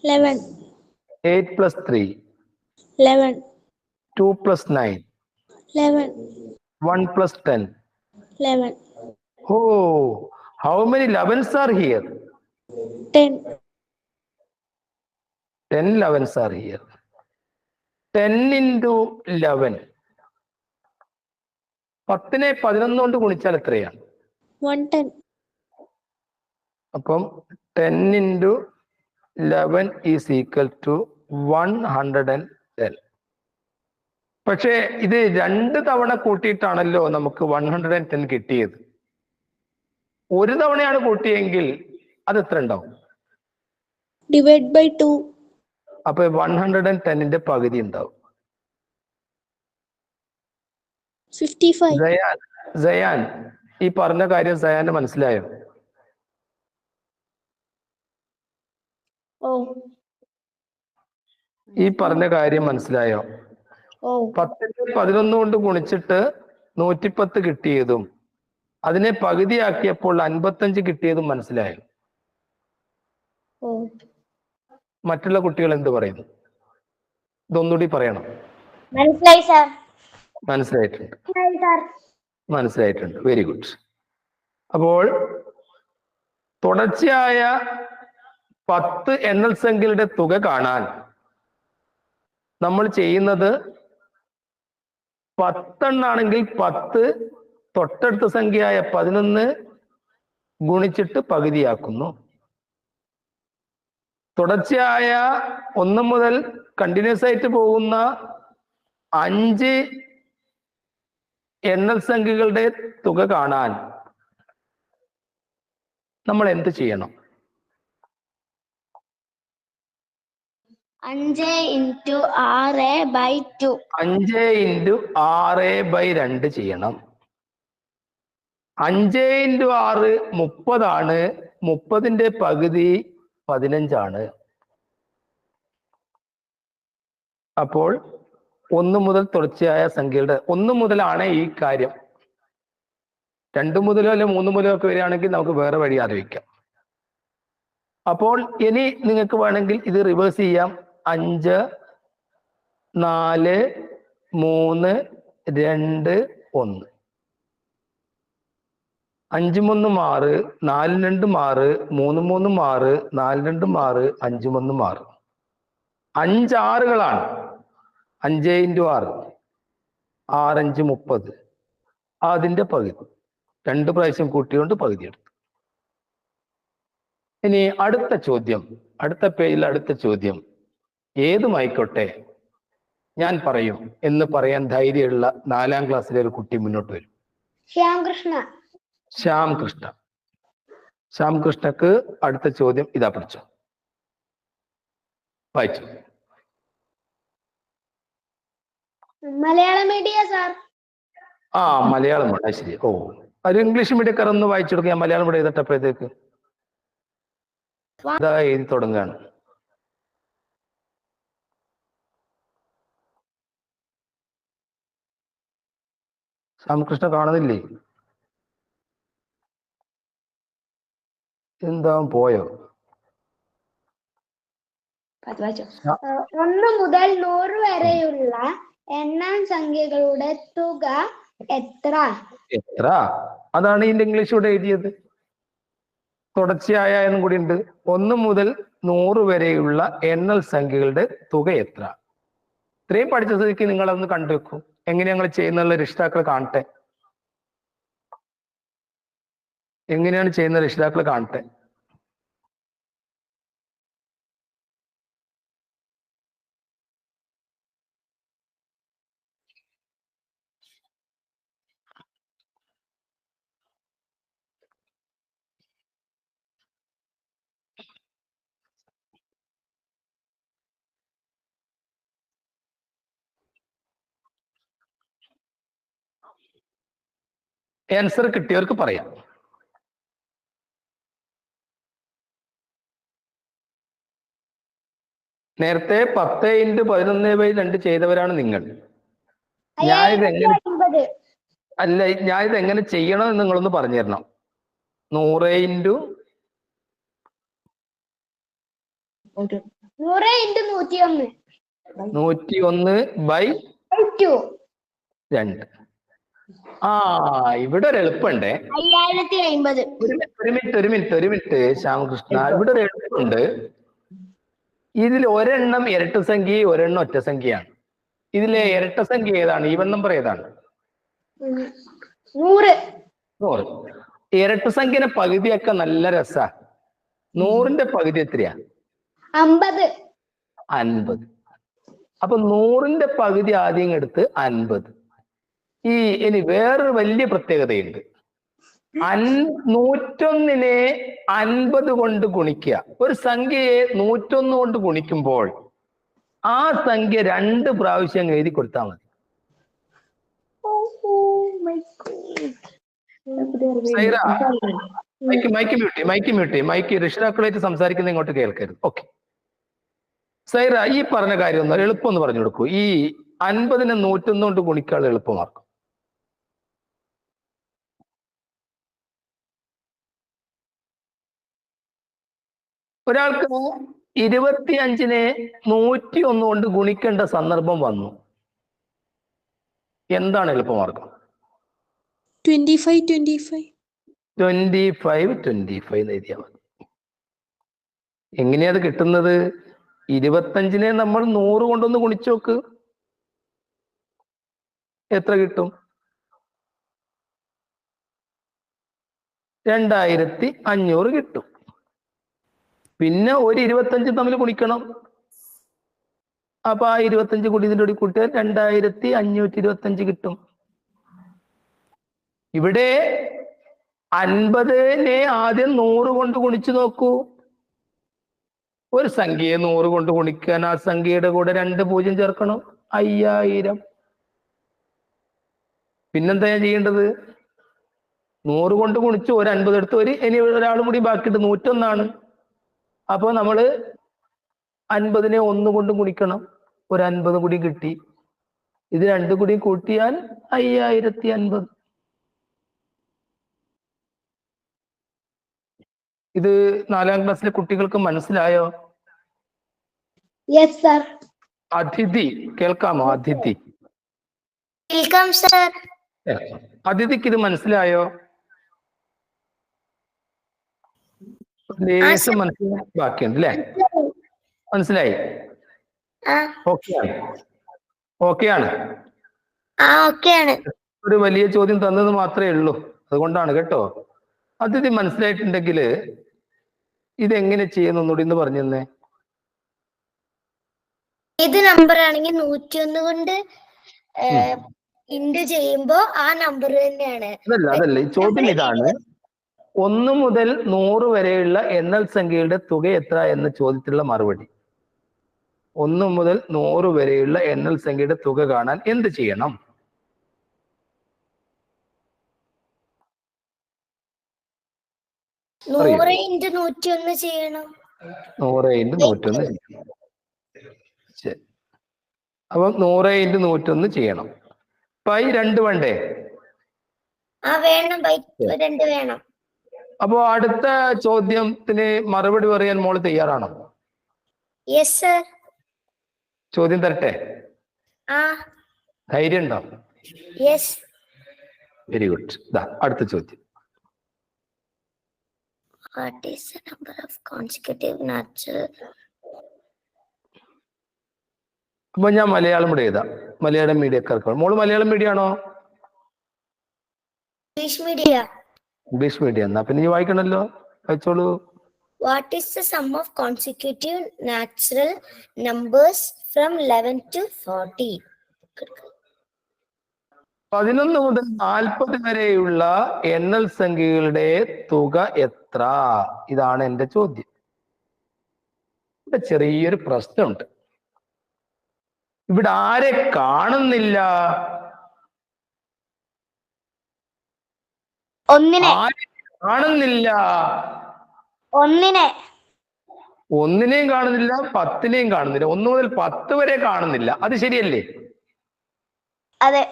S3: 11.
S1: 8 + 3?
S3: 11.
S1: 2 + 9?
S3: 11.
S1: 1 + 10?
S3: 11.
S1: Oh, how many 11s are here?
S3: 10.
S1: 10 11s are here. 10 into 11. 10നെ 11 കൊണ്ട് ഗുണിച്ചാൽ എത്രയാണ്?
S3: 110.
S1: അപ്പം 10 into 11 is equal to 110. പക്ഷേ ഇത് 2 തവണ കൂട്ടിയിട്ടാണല്ലോ നമുക്ക് 110 കിട്ടിയത്. ഒരു തവണയാണ് കൂട്ടിയെങ്കിൽ അത് എത്ര ഉണ്ടാവും?
S3: Divide by 2.
S1: അപ്പൊ 110ന്റെ പകുതി ഉണ്ടാവും.
S3: 55.
S1: സയാൻ ഈ പറഞ്ഞ കാര്യം സയാന് മനസ്സിലായോ? ഈ പറഞ്ഞ കാര്യം മനസ്സിലായോ?
S3: ഓ
S1: 10 11 കൊണ്ട് ഗുണിച്ചിട്ട് 110 കിട്ടിയതും അതിനെ പകുതിയാക്കിയപ്പോൾ 55 കിട്ടിയതും മനസ്സിലായോ?
S3: ഓ
S1: മറ്റുള്ള കുട്ടികൾ എന്ത് പറയുന്നു? ഇതൊന്നുകൂടി പറയണം.
S3: മനസ്സിലായി സാർ.
S1: മനസ്സിലായിട്ടുണ്ട്,
S3: സാർ.
S1: മനസ്സിലായിട്ടുണ്ട്. Very good. അപ്പോൾ തുടർച്ചയായ 10 എണ്ണൽ സംഖ്യകളുടെ തുക കാണാൻ നമ്മൾ ചെയ്യുന്നത് 10 എണ്ണാണെങ്കിൽ 10 തൊട്ടടുത്ത സംഖ്യയായ 11 ഗുണിച്ചിട്ട് പകുതിയാക്കുന്നു. തുടർച്ചയായ 1 മുതൽ കണ്ടിന്യൂസ് ആയിട്ട് പോകുന്ന 5 എണ്ണൽ സംഖ്യകളുടെ തുക കാണാൻ നമ്മൾ എന്ത് ചെയ്യണം?
S3: 5 × 6/2.
S1: 5 × 6/2 ചെയ്യണം. 5 × 6 30 ആണ്. 30ന്റെ പകുതി 15 ആണ്. അപ്പോൾ 1 മുതൽ തുടർച്ചയായ സംഖ്യകളുടെ 1 മുതലാണ് ഈ കാര്യം. 2 മുതലോ അല്ലെ 3 മുതലോ ഒക്കെ വരികയാണെങ്കിൽ നമുക്ക് വേറെ വഴി ആലോചിക്കാം. അപ്പോൾ ഇനി നിങ്ങൾക്ക് വേണമെങ്കിൽ ഇത് റിവേഴ്സ് ചെയ്യാം. 5 4 3 2 1. 5 3 6, 4 2 6, 3 3 6, 4 2 6, 5 1 6. 5 ആറുകളാണ്. 5 × 6 6 5 30. അതിന്റെ പകുതി 2 പ്രാവശ്യം കൂട്ടിക്കൊണ്ട് പകുതി എടുത്തു. ഇനി അടുത്ത ചോദ്യം, അടുത്ത പേജിൽ അടുത്ത ചോദ്യം ഏതുമായിക്കോട്ടെ ഞാൻ പറയും എന്ന് പറയാൻ ധൈര്യമുള്ള 4ാം ക്ലാസ്സിലെ ഒരു കുട്ടി മുന്നോട്ട് വരും.
S3: ശ്യാംകൃഷ്ണ.
S1: ശ്യാംകൃഷ്ണ. ശ്യാംകൃഷ്ണക്ക് അടുത്ത ചോദ്യം ഇതാ, പഠിച്ചോ, വായിച്ചു.
S3: Malayalam medium sir.
S1: ആ മലയാളം വേണ്ട, ശരി. ഓ, ഒരു ഇംഗ്ലീഷ് മീഡിയക്കാരൊന്ന് വായിച്ചു കൊടുക്കുക. മലയാളം ഇവിടെ എഴുതട്ടപ്പോഴത്തേക്ക് ഇതാ എഴുതി തുടങ്ങുകയാണ്. ശ്യാമകൃഷ്ണ കാണുന്നില്ലേ? എന്താ പോയോ?
S3: 1 മുതൽ 100 വരെയുള്ള എണ്ണാൻ സംഖ്യകളുടെ തുക എത്ര?
S1: എത്ര? അതാണ് ഇതിന്റെ ഇംഗ്ലീഷ് ഇവിടെ എഴുതിയത്. തുടർച്ചയായ എന്നും കൂടി ഉണ്ട്. 1 മുതൽ 100 വരെയുള്ള എണ്ണൽ സംഖ്യകളുടെ തുക എത്ര? ഇത്രയും പഠിച്ച സ്ഥിതിക്ക് നിങ്ങളതൊന്ന് കണ്ടുവെക്കൂ. എങ്ങനെ ഞങ്ങൾ ചെയ്യുന്നുള്ള രക്ഷിതാക്കൾ കാണട്ടെ. എങ്ങനെയാണ് ചെയ്യുന്ന രക്ഷിതാക്കൾ കാണട്ടെ. ആൻസർ കിട്ടിയവർക്ക് പറയാം. നേരത്തെ 10 × 11/2 ചെയ്തവരാണ് നിങ്ങൾ. ഞാനിത് എങ്ങനെ ചെയ്യണം എന്ന് നിങ്ങളൊന്ന് പറഞ്ഞു തരണം. 100 × 101/2. ആ, ഇവിടെ ഒരു എളുപ്പമുണ്ടേ.
S3: 5050.
S1: ഒരു മിനിറ്റ് ശ്യാമകൃഷ്ണ, ഇവിടെ ഒരു എളുപ്പമുണ്ട്. ഇതിൽ ഒരെണ്ണം ഇരട്ട സംഖ്യ, ഒരെണ്ണം ഒറ്റ സംഖ്യയാണ്. ഇതിലെ ഇരട്ട സംഖ്യ ഏതാണ്? ഈവൻ നമ്പർ ഏതാണ്?
S3: 100.
S1: ഇരട്ട സംഖ്യനെ പകുതിയൊക്കെ നല്ല രസാ. 100ന്റെ പകുതി എത്രയാ?
S3: 50.
S1: 50. അപ്പൊ 100ന്റെ പകുതി ആദ്യം എടുത്ത് 50. ഇനി വേറൊരു വലിയ പ്രത്യേകതയുണ്ട്. 101നെ 50 കൊണ്ട് ഗുണിക്കുക. ഒരു സംഖ്യയെ 101 കൊണ്ട് ഗുണിക്കുമ്പോൾ ആ സംഖ്യ 2 പ്രാവശ്യം എഴുതി കൊടുത്താൽ മതി. മൈക്ക് രക്ഷിതാക്കളായിട്ട് സംസാരിക്കുന്ന ഇങ്ങോട്ട് കേൾക്കരുത്. ഓക്കെ, സൈറ ഈ പറഞ്ഞ കാര്യം ഒന്ന് എളുപ്പം ഒന്ന് പറഞ്ഞു കൊടുക്കൂ. ഈ 50നെ 101 കൊണ്ട് ഗുണിക്കാനുള്ള എളുപ്പമാർക്കും. ഒരാൾക്ക് 25നെ 101 കൊണ്ട് ഗുണിക്കേണ്ട സന്ദർഭം വന്നു. എന്താണ് എളുപ്പമാർഗം?
S4: 25
S1: എന്ന് എഴുതിയാൽ മതി. എങ്ങനെയാ അത് കിട്ടുന്നത്? 25നെ നമ്മൾ 100 കൊണ്ടൊന്ന് ഗുണിച്ചു നോക്ക്, എത്ര കിട്ടും? 2500 കിട്ടും. പിന്നെ ഒരു 25 തമ്മിൽ ഗുണിക്കണം. അപ്പൊ ആ 25 കൂടി ഇതിൻ്റെ കൂടി കൂട്ടിയാൽ 2525 കിട്ടും. ഇവിടെ 50നെ ആദ്യം 100 കൊണ്ട് ഗുണിച്ചു നോക്കൂ. ഒരു സംഖ്യയെ 100 കൊണ്ട് ഗുണിക്കാൻ ആ സംഖ്യയുടെ കൂടെ 2 0 ചേർക്കണം. 5000. പിന്നെന്താ ചെയ്യേണ്ടത്? 100 കൊണ്ട് ഗുണിച്ചു, ഒരു 50 എടുത്ത് ഇനി ഒരാളും കൂടി ബാക്കിയിട്ട് 101 അപ്പൊ നമ്മള് 50നെ 1 കൊണ്ട് ഗുണിക്കണം, ഒരു 50 കൂടി കിട്ടി. ഇത് 2 കൂടി കൂട്ടിയാൽ 5050. ഇത് 4ാം ക്ലാസ്സിലെ കുട്ടികൾക്ക് മനസ്സിലായോ?
S3: Yes sir.
S1: അതിഥി കേൾക്കാമോ? അതിഥി
S2: വെൽക്കം സർ.
S1: അതിഥിക്ക് ഇത് മനസ്സിലായോ? ലേശം മനസ്സിലായി ബാക്കിയുണ്ട് അല്ലേ? മനസ്സിലായി? ഓക്കെയാണ്? ഓക്കെയാണ്. ഒരു വലിയ ചോദ്യം തന്നത് മാത്രമേ ഉള്ളൂ, അതുകൊണ്ടാണ് കേട്ടോ. അതിഥി മനസ്സിലായിട്ടുണ്ടെങ്കിൽ ഇതെങ്ങനെ ചെയ്യുന്നൊന്നുകൂടി ഒന്ന് പറഞ്ഞു തന്നെ.
S2: ഏത് നമ്പർ ആണെങ്കിൽ 101 കൊണ്ട് ഇൻഡ് ചെയ്യുമ്പോ ആ നമ്പർ തന്നെയാണ്.
S1: അതല്ല ഈ ചോദ്യം ഇതാണ്. 1 മുതൽ 100 വരെയുള്ള എണ്ണൽ സംഖ്യയുടെ തുക എത്ര എന്ന ചോദ്യത്തിലുള്ള മറുപടി. 1 മുതൽ 100 വരെയുള്ള എണ്ണൽ സംഖ്യയുടെ തുക കാണാൻ എന്ത് ചെയ്യണം?
S2: നൂറ് ഇൻറ്റു 101 ചെയ്യണം.
S1: 100 ഇൻറ്റു 101 ചെയ്യണം. ശരി, അപ്പൊ 100 ഇൻറ്റു 101 ചെയ്യണം. പൈ 2 വേണ്ടേ?
S2: വേണം. പൈ 2 വേണം.
S1: അപ്പോ അടുത്ത ചോദ്യത്തിന് മറുപടി പറയാൻ മോള് തയ്യാറാണോ?
S2: Yes sir.
S1: ചോദ്യം തരട്ടെ? ധൈര്യം ഉണ്ടോ?
S2: യെസ്.
S1: Very good. അടുത്ത ചോദ്യം.
S2: What is the number of consecutive natural?
S1: അപ്പൊ ഞാൻ മലയാളം കൂടെ എഴുതാം. മലയാളം മീഡിയക്കാർക്ക്. മോള് മലയാളം മീഡിയം ആണോ?
S2: English medium.
S1: English medium. എന്നാ പിന്നെ നീ വായിക്കണല്ലോ, വായിച്ചോളൂ.
S2: What is the sum of consecutive natural numbers from 11 to 40?
S1: 11 മുതൽ 40 വരെയുള്ള എണ്ണൽ സംഖ്യകളുടെ തുക എത്ര? ഇതാണ് എന്റെ ചോദ്യം. ഇവിടെ ചെറിയൊരു പ്രശ്നമുണ്ട്. ഇവിടെ ആരെ കാണുന്നില്ല? ആരെ കാണുന്നില്ല? ഒന്നിനെയും കാണുന്നില്ല, 10നെയും കാണുന്നില്ല. 1 മുതൽ 10 വരെ കാണുന്നില്ല. അത് ശരിയല്ലേ?
S3: അതെ.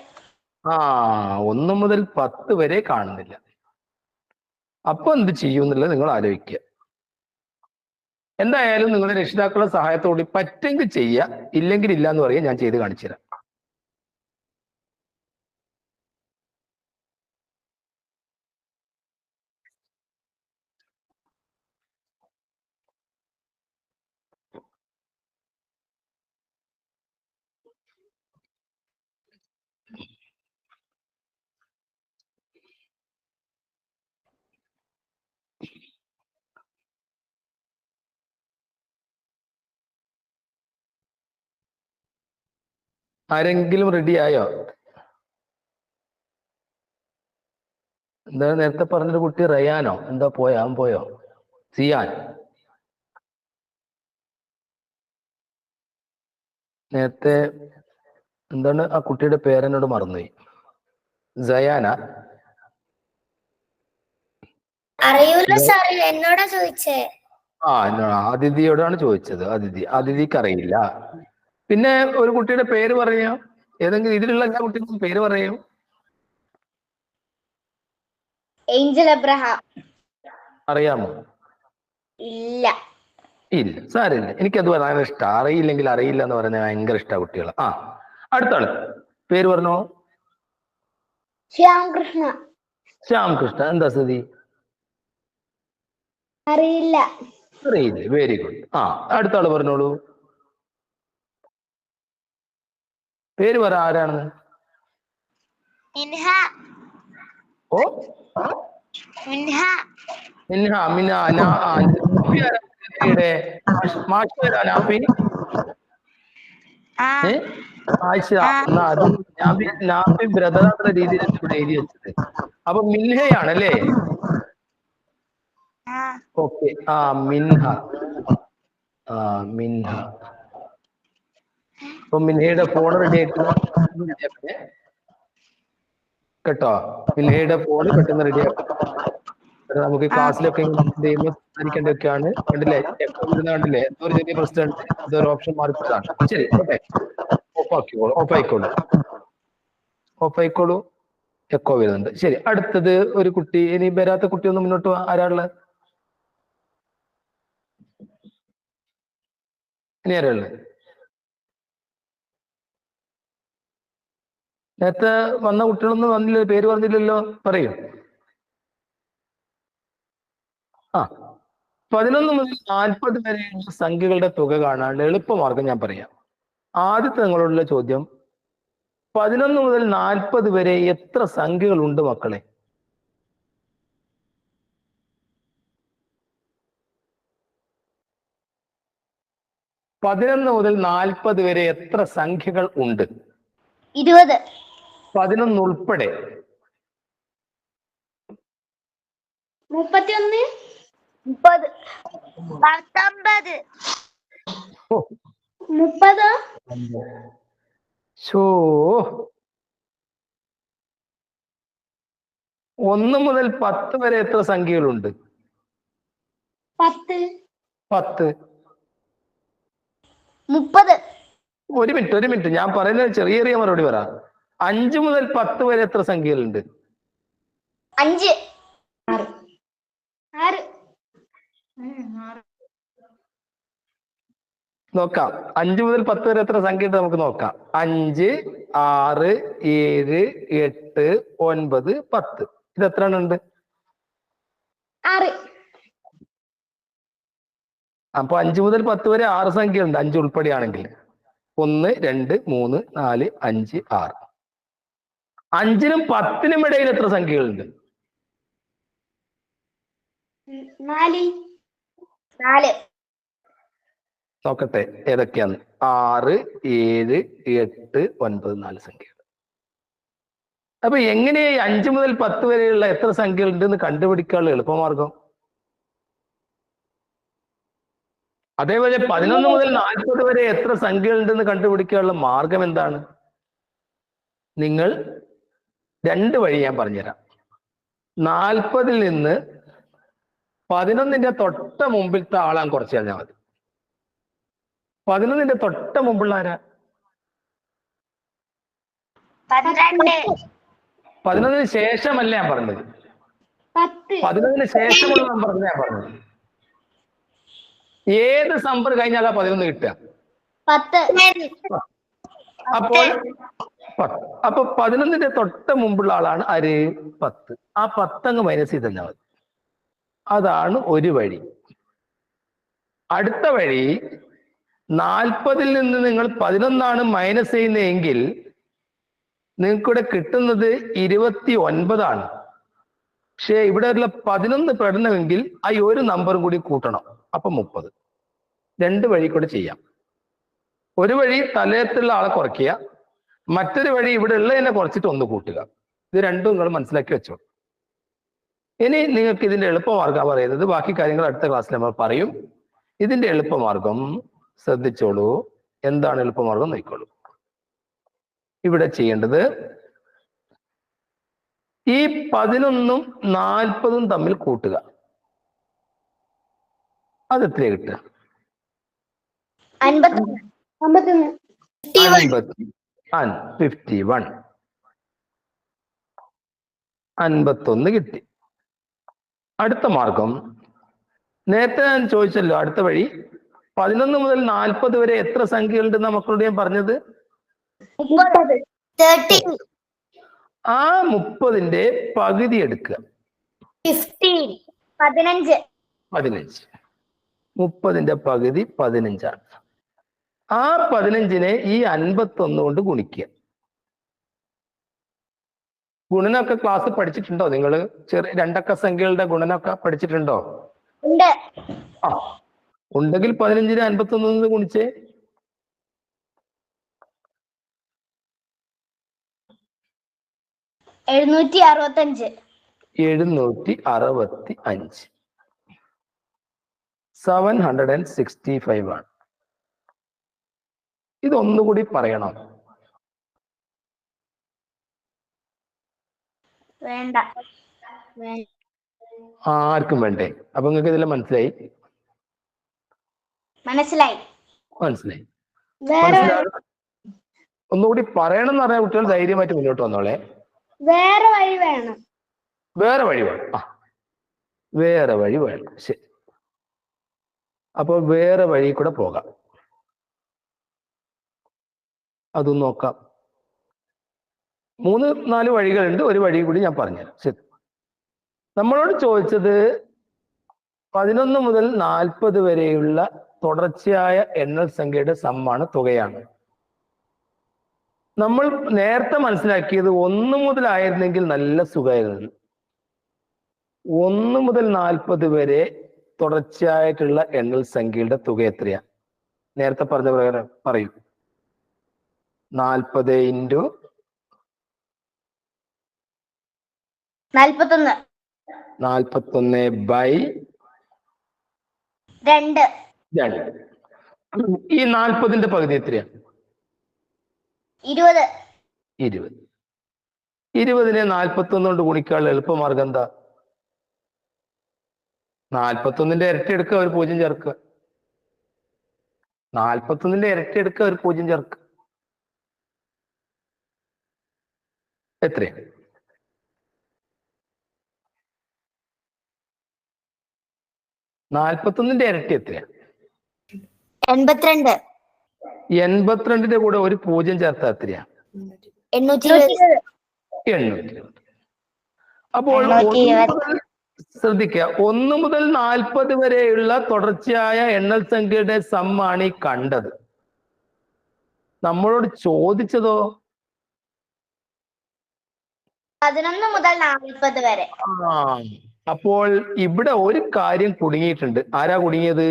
S1: 1 മുതൽ 10 വരെ കാണുന്നില്ല. അപ്പൊ എന്ത് ചെയ്യും എന്നുള്ളത് നിങ്ങൾ ആലോചിക്കുക. എന്തായാലും നിങ്ങളുടെ രക്ഷിതാക്കളുടെ സഹായത്തോടെ പറ്റെങ്കിൽ ചെയ്യുക, ഇല്ലെങ്കിൽ ഇല്ല എന്ന് പറയുക. ഞാൻ ചെയ്ത് കാണിച്ചു തരാം. ആരെങ്കിലും റെഡി ആയോ? എന്താ നേരത്തെ പറഞ്ഞൊരു കുട്ടി റയാനോ എന്താ പോയോ? അവൻ പോയോ? സിയാൻ. നേരത്തെ എന്താണ് ആ കുട്ടിയുടെ പേരെന്നോട് മറന്നുപോയി. സയാന?
S2: അറിയൂല സാർ, എന്നോടാ ചോദിച്ചേ.
S1: അതിഥിയോടാണ് ചോദിച്ചത്. അതിഥിക്ക് അറിയില്ല. പിന്നെ ഒരു കുട്ടിയുടെ പേര് പറയോ? ഏതെങ്കിലും ഇതിലുള്ള എല്ലാ കുട്ടികൾക്കും പേര് പറയൂ.
S3: Angel Abraham.
S1: അറിയാമോ?
S3: ഇല്ല.
S1: ഇല്ല, സാരില്ല. എനിക്കത് പറയാൻ ഇഷ്ടം. അറിയില്ലെങ്കിൽ അറിയില്ല എന്ന് പറയുന്നത് ഭയങ്കര ഇഷ്ടമാണ് കുട്ടികൾ. അടുത്ത ആള് പേര് പറഞ്ഞോ.
S3: ശ്യാംകൃഷ്ണ.
S1: ശ്യാംകൃഷ്ണ. എന്താ സ്ഥിതി?
S3: അറിയില്ല.
S1: അറിയില്ല. Very good. അടുത്ത ആള് പറഞ്ഞോളൂ. പേര് പറ, ആരാണെന്ന്.
S3: മിൻഹ.
S1: ഓ,
S3: മിൻഹ.
S1: മിൻഹ. മാഷ് പേരാ നാഫി? ആയിഷ. എന്നാ അത് നാഫി ബ്രദറാന്നുള്ള രീതിയിലാണ് ഇവിടെ എഴുതി വെച്ചത്. അപ്പൊ മിൻഹയാണല്ലേ? ഓക്കെ. മിൻഹ. മിൻഹ. അപ്പൊ മിൻഹയുടെ ഫോൺ റെഡി ആയിട്ട് കേട്ടോ. മിൻഹയുടെ ഫോണ് പെട്ടെന്ന് റെഡി ആക്കും. നമുക്ക് ക്ലാസ്സിലൊക്കെ സംസാരിക്കേണ്ടതൊക്കെയാണ്. കണ്ടില്ലേ, എക്കോ വരുന്ന കണ്ടില്ലേ? എന്തോ ഒരു ചെറിയ പ്രശ്നമുണ്ട്. അതൊരു ഓപ്ഷൻ മാറിപ്പോയതാണ്. ശരി, ഓക്കെ. ഓഫ് ആയിക്കോളൂ. എക്കോ വരുന്നുണ്ട്. ശരി, അടുത്തത് ഒരു കുട്ടി. ഇനി വരാത്ത കുട്ടി ഒന്ന് മുന്നോട്ട് പോവാ. ആരാളുള്ളത്? ഇനി ആരാളുള്ളത്? നേരത്തെ വന്ന കുട്ടികളൊന്നും വന്നില്ല, പേര് പറഞ്ഞില്ലല്ലോ. പറയൂ. 11 മുതൽ 40 വരെയുള്ള സംഖ്യകളുടെ തുക കാണാനുള്ള എളുപ്പമാർഗം ഞാൻ പറയാം. ആദ്യത്തെ നിങ്ങളോടുള്ള ചോദ്യം, 11 മുതൽ 40 വരെ എത്ര സംഖ്യകൾ ഉണ്ട് മക്കളെ? പതിനൊന്ന് മുതൽ 40 വരെ എത്ര സംഖ്യകൾ ഉണ്ട്?
S3: 20.
S1: 11 ഉൾപ്പെടെ.
S3: 31. 30. 19. 30.
S1: ശോ, 1 മുതൽ 10 വരെ എത്ര സംഖ്യകളുണ്ട്?
S3: 10.
S1: 10.
S3: 30.
S1: ഒരു മിനിറ്റ്, ഞാൻ പറയുന്നത് ചെറിയ മറുപടി പറ. 5 മുതൽ 10 വരെ എത്ര സംഖ്യകളുണ്ട്?
S3: 5. 6.
S1: നോക്കാം. 5 മുതൽ 10 വരെ എത്ര സംഖ്യ ഉണ്ട് നമുക്ക് നോക്കാം. 5, 6, 7, 8, 9, 10. ഇത് എത്ര ഉണ്ട്?
S3: 6.
S1: അപ്പൊ 5 മുതൽ 10 വരെ 6 സംഖ്യ ഉണ്ട്, 5 ഉൾപ്പെടെയാണെങ്കിൽ. 1, 2, 3, 4, 5, 6. 5നും 10നും ഇടയിൽ എത്ര സംഖ്യകളുണ്ട്?
S3: 4.
S1: നോക്കട്ടെ ഏതൊക്കെയാണ്. 6, 7, 8, 9, 4 സംഖ്യകൾ. അപ്പൊ എങ്ങനെയാ 5 മുതൽ 10 വരെയുള്ള എത്ര സംഖ്യകൾ ഉണ്ടെന്ന് കണ്ടുപിടിക്കാനുള്ള എളുപ്പമാർഗം? അതേപോലെ 11 മുതൽ 40 വരെ എത്ര സംഖ്യകൾ ഉണ്ടെന്ന് കണ്ടുപിടിക്കാനുള്ള മാർഗം എന്താണ്? നിങ്ങൾ 2 വഴി ഞാൻ പറഞ്ഞുതരാം. 40 നിന്ന് 11ന്റെ തൊട്ട മുമ്പിലത്തെ ആളാൻ കുറച്ച് കഴിഞ്ഞാൽ മതി. 11ന്റെ തൊട്ട മുമ്പുള്ള ആരാ? 11ന് ശേഷമല്ല ഞാൻ പറഞ്ഞത്. 11ന് ശേഷമുള്ള നമ്പർ ഞാൻ പറഞ്ഞത്. ഏത് നമ്പർ കഴിഞ്ഞാലാ 11 കിട്ടുക?
S3: 10.
S1: അപ്പൊ 11ന്റെ തൊട്ട മുമ്പുള്ള ആളാണ് ആര്? 10. ആ 10 അങ്ങ് മൈനസ് ചെയ്ത് തന്നാൽ മതി. അതാണ് ഒരു വഴി. അടുത്ത വഴി, 40ൽ നിന്ന് നിങ്ങൾ 11 മൈനസ് ചെയ്യുന്നതെങ്കിൽ നിങ്ങൾക്കിവിടെ കിട്ടുന്നത് 29. പക്ഷെ ഇവിടെ ഉള്ള 11 പെടണമെങ്കിൽ ആ ഒരു നമ്പറും കൂടി കൂട്ടണം. അപ്പൊ 30. 2 വഴി കൂടെ ചെയ്യാം. ഒരു വഴി തലയത്തുള്ള ആളെ കുറയ്ക്കുക, മറ്റൊരു വഴി ഇവിടെ ഉള്ളതിനെ കുറച്ചിട്ട് 1 കൂട്ടുക. ഇത് രണ്ടും നിങ്ങൾ മനസ്സിലാക്കി വെച്ചോ. ഇനി നിങ്ങൾക്ക് ഇതിന്റെ എളുപ്പമാർഗം പറയുന്നത്. ബാക്കി കാര്യങ്ങൾ അടുത്ത ക്ലാസ്സിൽ നമ്മൾ പറയും. ഇതിന്റെ എളുപ്പമാർഗം ശ്രദ്ധിച്ചോളൂ. എന്താണ് എളുപ്പമാർഗം നോക്കിക്കോളൂ. ഇവിടെ ചെയ്യേണ്ടത്, ഈ 11ഉം 40ഉം തമ്മിൽ കൂട്ടുക. അത് എത്രയാ കിട്ടുക?
S3: 51.
S1: 51. 51 കിട്ടി. അടുത്ത മാർഗം നേരത്തെ ഞാൻ ചോദിച്ചല്ലോ, അടുത്ത വഴി 11 മുതൽ 40 വരെ എത്ര സംഖ്യകളുണ്ടെന്ന് മക്കളോട് ഞാൻ പറഞ്ഞത്?
S2: 30.
S1: ആ 30ന്റെ പകുതി എടുക്കുക.
S2: 15.
S3: 15.
S1: 15. 30ന്റെ പകുതി 15ആണ്. ആ 15നെ ഈ 51 കൊണ്ട് ഗുണിക്കുക. ഗുണനമൊക്കെ ക്ലാസ് പഠിച്ചിട്ടുണ്ടോ നിങ്ങൾ? ചെറിയ രണ്ടക്ക സംഖ്യകളുടെ ഗുണനമൊക്കെ പഠിച്ചിട്ടുണ്ടോ?
S3: ഉണ്ട്.
S1: ആ ഉണ്ടെങ്കിൽ 15നെ 51 ഗുണിച്ചേ.
S3: എഴുന്നൂറ്റി 65.
S1: 765. 765 ആണ്. ഇതൊന്നുകൂടി പറയണം.
S3: വേണ്ട.
S1: ആർക്കും വേണ്ടേ? അപ്പൊ നിങ്ങൾക്ക് ഇതെല്ലാം മനസ്സിലായി?
S3: മനസ്സിലായി.
S1: മനസ്സിലായി. ഒന്നുകൂടി പറയണം എന്ന് പറഞ്ഞാൽ കുട്ടികൾ ധൈര്യമായിട്ട് മുന്നോട്ട് വന്നോളെ.
S3: വേറെ വഴി വേണം.
S1: വേറെ വഴി വേണം. വേറെ വഴി വേണം. ശരി, അപ്പൊ വേറെ വഴി കൂടെ പോകാം. അതും നോക്കാം. 3-4 വഴികളുണ്ട്. ഒരു വഴി കൂടി ഞാൻ പറഞ്ഞുതരാം. ശരി, നമ്മളോട് ചോദിച്ചത് 11 മുതൽ 40 വരെയുള്ള തുടർച്ചയായ എണ്ണൽ സംഖ്യയുടെ സമ്മാണ്, തുകയാണ്. നമ്മൾ നേരത്തെ മനസ്സിലാക്കിയത് 1 മുതലായിരുന്നെങ്കിൽ നല്ല സുഖമായിരുന്നു. 1 മുതൽ 40 വരെ തുടർച്ചയായിട്ടുള്ള എണ്ണൽ സംഖ്യയുടെ തുക എത്രയാ? നേരത്തെ പറഞ്ഞ പ്രകാരം പറയൂ. 40 ഇൻറ്റു
S3: 41.
S1: 41/2. ഈ 40ന്റെ പകുതി എത്രയാ?
S3: 20.
S1: 20നെ 41 കൊണ്ട് ഗുണിക്കാനുള്ള എളുപ്പമാർഗം എന്താ? 41ന്റെ ഇരട്ടി എടുക്കുക, ഒരു 0 ചേർക്കുക. 41ന്റെ ഇരട്ടി എടുക്കുക, ഒരു 0 ചേർക്കുക. എത്രയാ? 41ന്റെ ഇരട്ടി എത്രയാ?
S2: 82.
S1: 82ന്റെ കൂടെ ഒരു 0 ചേർത്താ എത്രയാ?
S2: 820.
S1: അപ്പോൾ ശ്രദ്ധിക്കുക, 1 മുതൽ 40 വരെയുള്ള തുടർച്ചയായ എണ്ണൽ സംഖ്യയുടെ സമ്മാണ് ഈ കണ്ടത്. നമ്മളോട് ചോദിച്ചതോ
S3: 11 മുതൽ 40 വരെ.
S1: അപ്പോൾ ഇവിടെ ഒരു കാര്യം കുടുങ്ങിയിട്ടുണ്ട്. ആരാ കുടുങ്ങിയത്?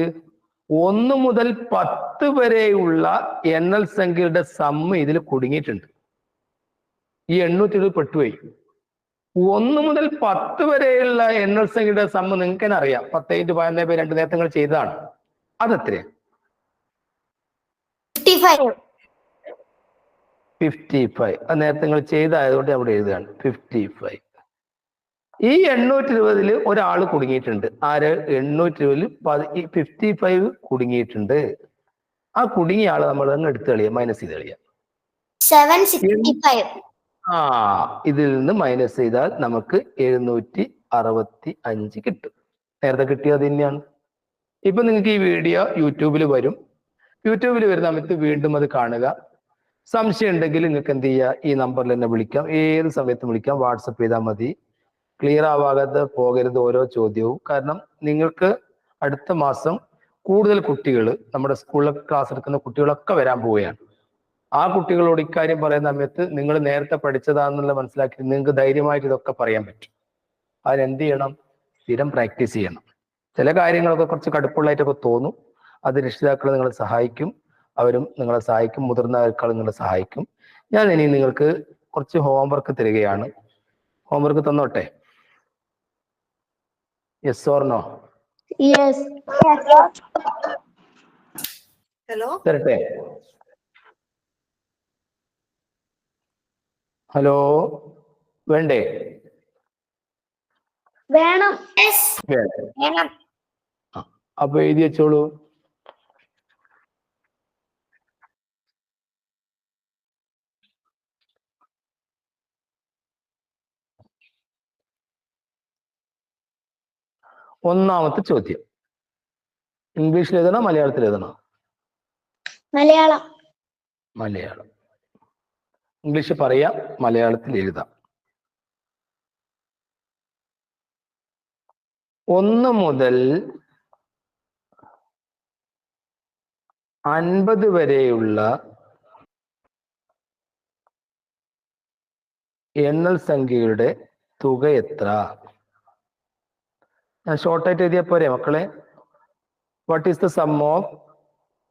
S1: 1 മുതൽ 10 വരെയുള്ള എണ്ണൽ സംഖ്യയുടെ സമ്മ് ഇതിൽ കുടുങ്ങിയിട്ടുണ്ട്. ഈ 820 പെട്ടുപോയി. 1 മുതൽ 10 വരെയുള്ള എണ്ണൽ സംഖ്യയുടെ സമ്മ് നിങ്ങൾക്ക് തന്നെ അറിയാം. 10 × 11 2 നേരത്തെ നിങ്ങൾ ചെയ്തതാണ്. അതെത്രയാ? 55. അത് നേരത്തെ നിങ്ങൾ ചെയ്തായതുകൊണ്ട് അവിടെ എഴുതുകയാണ് 55. ഈ 820 ഒരാൾ കുടുങ്ങിയിട്ടുണ്ട്. ആര്? 820 55 കുടുങ്ങിയിട്ടുണ്ട്. ആ കുടുങ്ങിയ ആള് നമ്മൾ തന്നെ എടുത്ത് കളിയാം, മൈനസ് ചെയ്ത് കളിയാം.
S2: 765.
S1: ഇതിൽ നിന്ന് മൈനസ് ചെയ്താൽ നമുക്ക് 765 കിട്ടും. നേരത്തെ കിട്ടിയത് തന്നെയാണ്. ഇപ്പൊ നിങ്ങൾക്ക് ഈ വീഡിയോ യൂട്യൂബിൽ വരും. യൂട്യൂബിൽ വരുന്ന സമയത്ത് വീണ്ടും അത് കാണുക. സംശയം ഉണ്ടെങ്കിൽ നിങ്ങൾക്ക് എന്ത് ചെയ്യുക? ഈ നമ്പറിൽ തന്നെ വിളിക്കാം. ഏത് സമയത്തും വിളിക്കാം. വാട്സപ്പ് ചെയ്താൽ മതി. ക്ലിയർ ആവാതെ പോകരുത് ഓരോ ചോദ്യവും. കാരണം നിങ്ങൾക്ക് അടുത്ത മാസം കൂടുതൽ കുട്ടികൾ, നമ്മുടെ സ്കൂളിൽ ക്ലാസ് എടുക്കുന്ന കുട്ടികളൊക്കെ വരാൻ പോവുകയാണ്. ആ കുട്ടികളോട് ഇക്കാര്യം പറയുന്ന സമയത്ത് നിങ്ങൾ നേരത്തെ പഠിച്ചതാണെന്നുള്ള മനസ്സിലാക്കി നിങ്ങൾക്ക് ധൈര്യമായിട്ട് ഇതൊക്കെ പറയാൻ പറ്റും. അതിനെന്ത് ചെയ്യണം? സ്ഥിരം പ്രാക്ടീസ് ചെയ്യണം. ചില കാര്യങ്ങളൊക്കെ കുറച്ച് കടുപ്പുള്ളതായിട്ടൊക്കെ തോന്നും. അത് രക്ഷിതാക്കൾ നിങ്ങളെ സഹായിക്കും, അവരും നിങ്ങളെ സഹായിക്കും, മുതിർന്നവരെക്കാൾ നിങ്ങളെ സഹായിക്കും. ഞാൻ ഇനി നിങ്ങൾക്ക് കുറച്ച് ഹോംവർക്ക് തരികയാണ്. ഹോംവർക്ക് തന്നോട്ടെ? Yes or no?
S3: Yes.
S4: Hello
S1: തരട്ടെ? ഹലോ, വേണ്ടേ?
S3: വേണം.
S1: വേണം. അപ്പൊ എഴുതി വെച്ചോളൂ. ഒന്നാമത്തെ ചോദ്യം ഇംഗ്ലീഷിൽ എഴുതണോ മലയാളത്തിൽ എഴുതണോ?
S3: മലയാളം.
S1: മലയാളം. ഇംഗ്ലീഷ് പറയാം, മലയാളത്തിൽ എഴുതാം. 1 മുതൽ 50 വരെയുള്ള എണ്ണൽ സംഖ്യയുടെ തുക എത്ര? ഞാൻ ഷോർട്ടായിട്ട് എഴുതിയാൽ പോരെ മക്കളെ? What is the sum of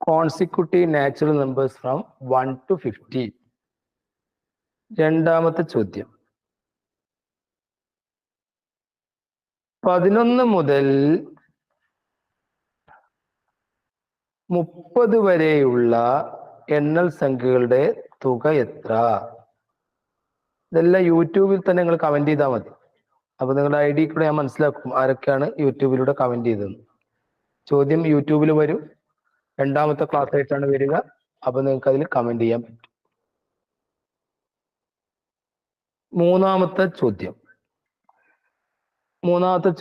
S1: consecutive natural numbers from 1 to 50? രണ്ടാമത്തെ ചോദ്യം 11 മുതൽ 30 വരെയുള്ള എണ്ണൽ സംഖ്യകളുടെ തുക എത്ര? ഇതെല്ലാം യൂട്യൂബിൽ തന്നെ നിങ്ങൾ കമന്റ് ചെയ്താൽ മതി. അപ്പൊ നിങ്ങളുടെ ഐ ഡി കൂടെ ഞാൻ മനസ്സിലാക്കും ആരൊക്കെയാണ് യൂട്യൂബിലൂടെ കമന്റ് ചെയ്തത്. ചോദ്യം യൂട്യൂബിൽ വരും, രണ്ടാമത്തെ ക്ലാസ് ആയിട്ടാണ് വരിക. അപ്പൊ നിങ്ങൾക്ക് അതിൽ കമന്റ് ചെയ്യാൻ പറ്റും. മൂന്നാമത്തെ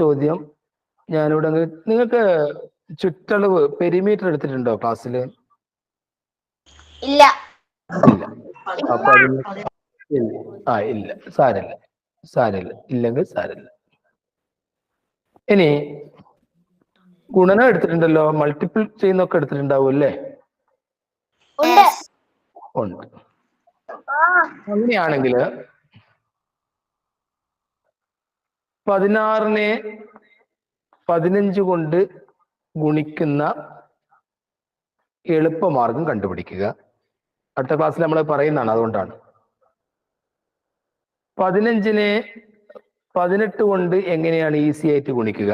S1: ചോദ്യം ഞാനിവിടെ നിങ്ങൾക്ക് ചുറ്റളവ് പെരിമീറ്റർ എടുത്തിട്ടുണ്ടോ ക്ലാസ്സിൽ?
S3: ഇല്ല.
S1: അപ്പൊ അതിന് ഇല്ല, സാരമില്ല, ഇല്ലെങ്കിൽ സാരമില്ല. ഇനി ഗുണനം എടുത്തിട്ടുണ്ടല്ലോ, മൾട്ടിപ്പിൾ ചെയ്യുന്നൊക്കെ എടുത്തിട്ടുണ്ടാവും അല്ലേ? ഉണ്ട്. അങ്ങനെയാണെങ്കിൽ 16നെ 15 കൊണ്ട് ഗുണിക്കുന്ന എളുപ്പമാർഗം കണ്ടുപിടിക്കുക. അടുത്ത ക്ലാസ്സിൽ നമ്മൾ പറയുന്നതാണ്, അതുകൊണ്ടാണ്. 15നെ 18 കൊണ്ട് എങ്ങനെയാണ് ഈസി ആയിട്ട് ഗുണിക്കുക?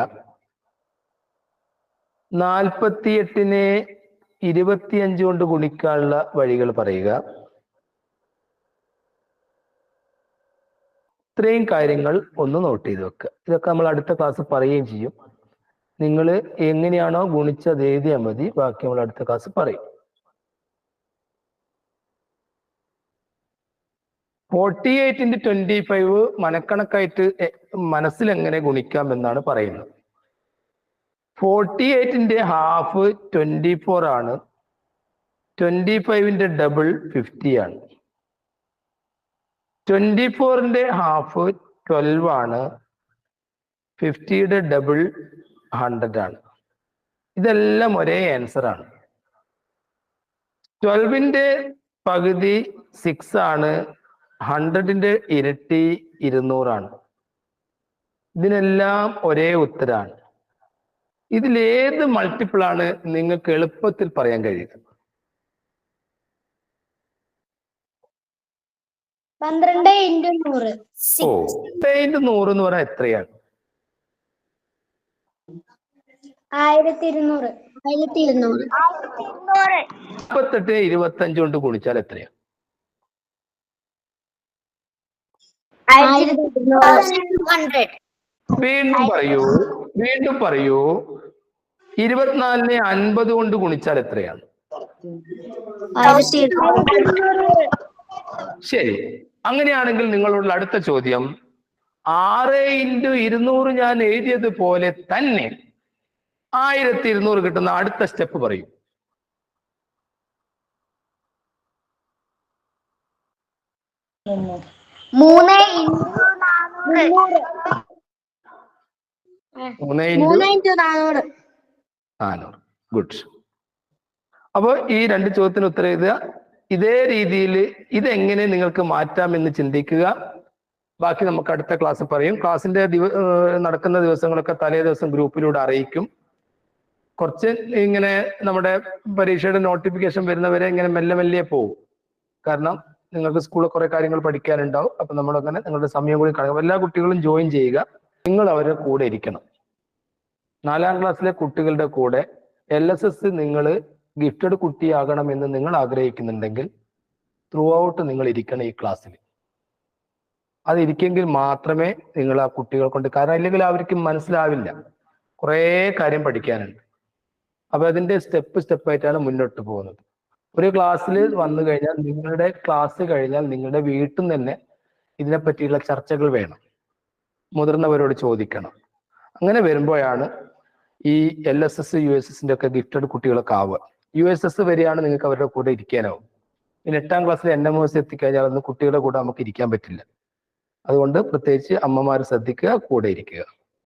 S1: 48നെ 25 കൊണ്ട് ഗുണിക്കാനുള്ള വഴികൾ പറയുക. ഇത്രയും കാര്യങ്ങൾ ഒന്ന് നോട്ട് ചെയ്ത് വെക്കുക. ഇതൊക്കെ നമ്മൾ അടുത്ത ക്ലാസ് പറയുകയും ചെയ്യും. നിങ്ങൾ എങ്ങനെയാണോ ഗുണിച്ചത് എഴുതിയാൽ മതി, ബാക്കി നമ്മൾ അടുത്ത ക്ലാസ് പറയും. 48 into 25 മനക്കണക്കായിട്ട് മനസ്സിൽ എങ്ങനെ ഗുണിക്കാം എന്നാണ് പറയുന്നത്. 48ന്റെ ഹാഫ് 24 ആണ്. 25ന്റെ ഡബിൾ 50 ആണ്. 24ന്റെ ഹാഫ് 12 ആണ്. 50യുടെ ഡബിൾ 100 ആണ്. ഇതെല്ലാം ഒരേ ആൻസർ ആണ്. 12ന്റെ പകുതി 6 ആണ്. 100ന്റെ ഇരട്ടി 200 ആണ്. ഇതിനെല്ലാം ഒരേ ഉത്തരാണ്. ഇതിലേത് മൾട്ടിപ്പിൾ ആണ് നിങ്ങൾക്ക് എളുപ്പത്തിൽ പറയാൻ കഴിയുക?
S3: 12 into 100.
S1: 100 എന്ന് പറഞ്ഞാൽ എത്രയാണ്?
S3: 1200.
S2: 1200.
S1: 48 25 കൊണ്ട് ഗുണിച്ചാൽ എത്രയാണ്?
S2: 1200.
S1: വീണ്ടും പറയൂ. 24നെ 50 കൊണ്ട് ഗുണിച്ചാൽ എത്രയാണ്?
S2: 1200.
S1: ശരി. അങ്ങനെയാണെങ്കിൽ നിങ്ങളോടുള്ള അടുത്ത ചോദ്യം, 6 into 200 ഞാൻ എഴുതിയതുപോലെ തന്നെ 1200 കിട്ടുന്ന അടുത്ത സ്റ്റെപ്പ് പറയൂ.
S3: 3 into 400.
S1: ഗുഡ്. അപ്പൊ ഈ രണ്ട് ചോദ്യത്തിന് ഉത്തരം എഴുതുക. ഇതേ രീതിയിൽ ഇതെങ്ങനെ നിങ്ങൾക്ക് മാറ്റാമെന്ന് ചിന്തിക്കുക. ബാക്കി നമുക്ക് അടുത്ത ക്ലാസ് പറയും. ക്ലാസ്സിന്റെ നടക്കുന്ന ദിവസങ്ങളൊക്കെ തലേ ദിവസം ഗ്രൂപ്പിലൂടെ അറിയിക്കും. കുറച്ച് ഇങ്ങനെ നമ്മുടെ പരീക്ഷയുടെ നോട്ടിഫിക്കേഷൻ വരുന്നവരെ ഇങ്ങനെ മെല്ലെ മെല്ലെ പോകും. കാരണം നിങ്ങൾക്ക് സ്കൂളിൽ കുറെ കാര്യങ്ങൾ പഠിക്കാനുണ്ടാവും. അപ്പൊ നമ്മളങ്ങനെ നിങ്ങളുടെ സമയം കൂടി കളയും. എല്ലാ കുട്ടികളും ജോയിൻ ചെയ്യുക. നിങ്ങൾ അവരുടെ കൂടെ ഇരിക്കണം. 4ാം ക്ലാസ്സിലെ കുട്ടികളുടെ കൂടെ LSS നിങ്ങൾ ഗിഫ്റ്റഡ് കുട്ടിയാകണമെന്ന് നിങ്ങൾ ആഗ്രഹിക്കുന്നുണ്ടെങ്കിൽ ത്രൂ ഔട്ട് നിങ്ങൾ ഇരിക്കണം ഈ ക്ലാസ്സിൽ. അത് ഇരിക്കെങ്കിൽ മാത്രമേ നിങ്ങൾ ആ കുട്ടികൾ കൊണ്ട്, കാരണം ഇല്ലെങ്കിൽ അവർക്ക് മനസ്സിലാവില്ല. കുറേ കാര്യം പഠിക്കാനുണ്ട്. അപ്പൊ അതിന്റെ സ്റ്റെപ്പ് ആയിട്ടാണ് മുന്നോട്ട് പോകുന്നത്. ഒരു ക്ലാസ്സിൽ വന്നു കഴിഞ്ഞാൽ നിങ്ങളുടെ ക്ലാസ് കഴിഞ്ഞാൽ നിങ്ങളുടെ വീട്ടിൽ നിന്ന് തന്നെ ഇതിനെ പറ്റിയുള്ള ചർച്ചകൾ വേണം, മുതിർന്നവരോട് ചോദിക്കണം. അങ്ങനെ വരുമ്പോഴാണ് ഈ LSS USS ഒക്കെ ഗിഫ്റ്റഡ് കുട്ടികളൊക്കെ ആവുക. USS വരികയാണ് നിങ്ങൾക്ക് അവരുടെ കൂടെ ഇരിക്കാനാവും. പിന്നെ 8ാം ക്ലാസ്സിൽ NMOS എത്തിക്കഴിഞ്ഞാൽ ഒന്നും കുട്ടികളുടെ കൂടെ നമുക്ക് ഇരിക്കാൻ പറ്റില്ല. അതുകൊണ്ട് പ്രത്യേകിച്ച് അമ്മമാർ ശ്രദ്ധിക്കുക, കൂടെ ഇരിക്കുക.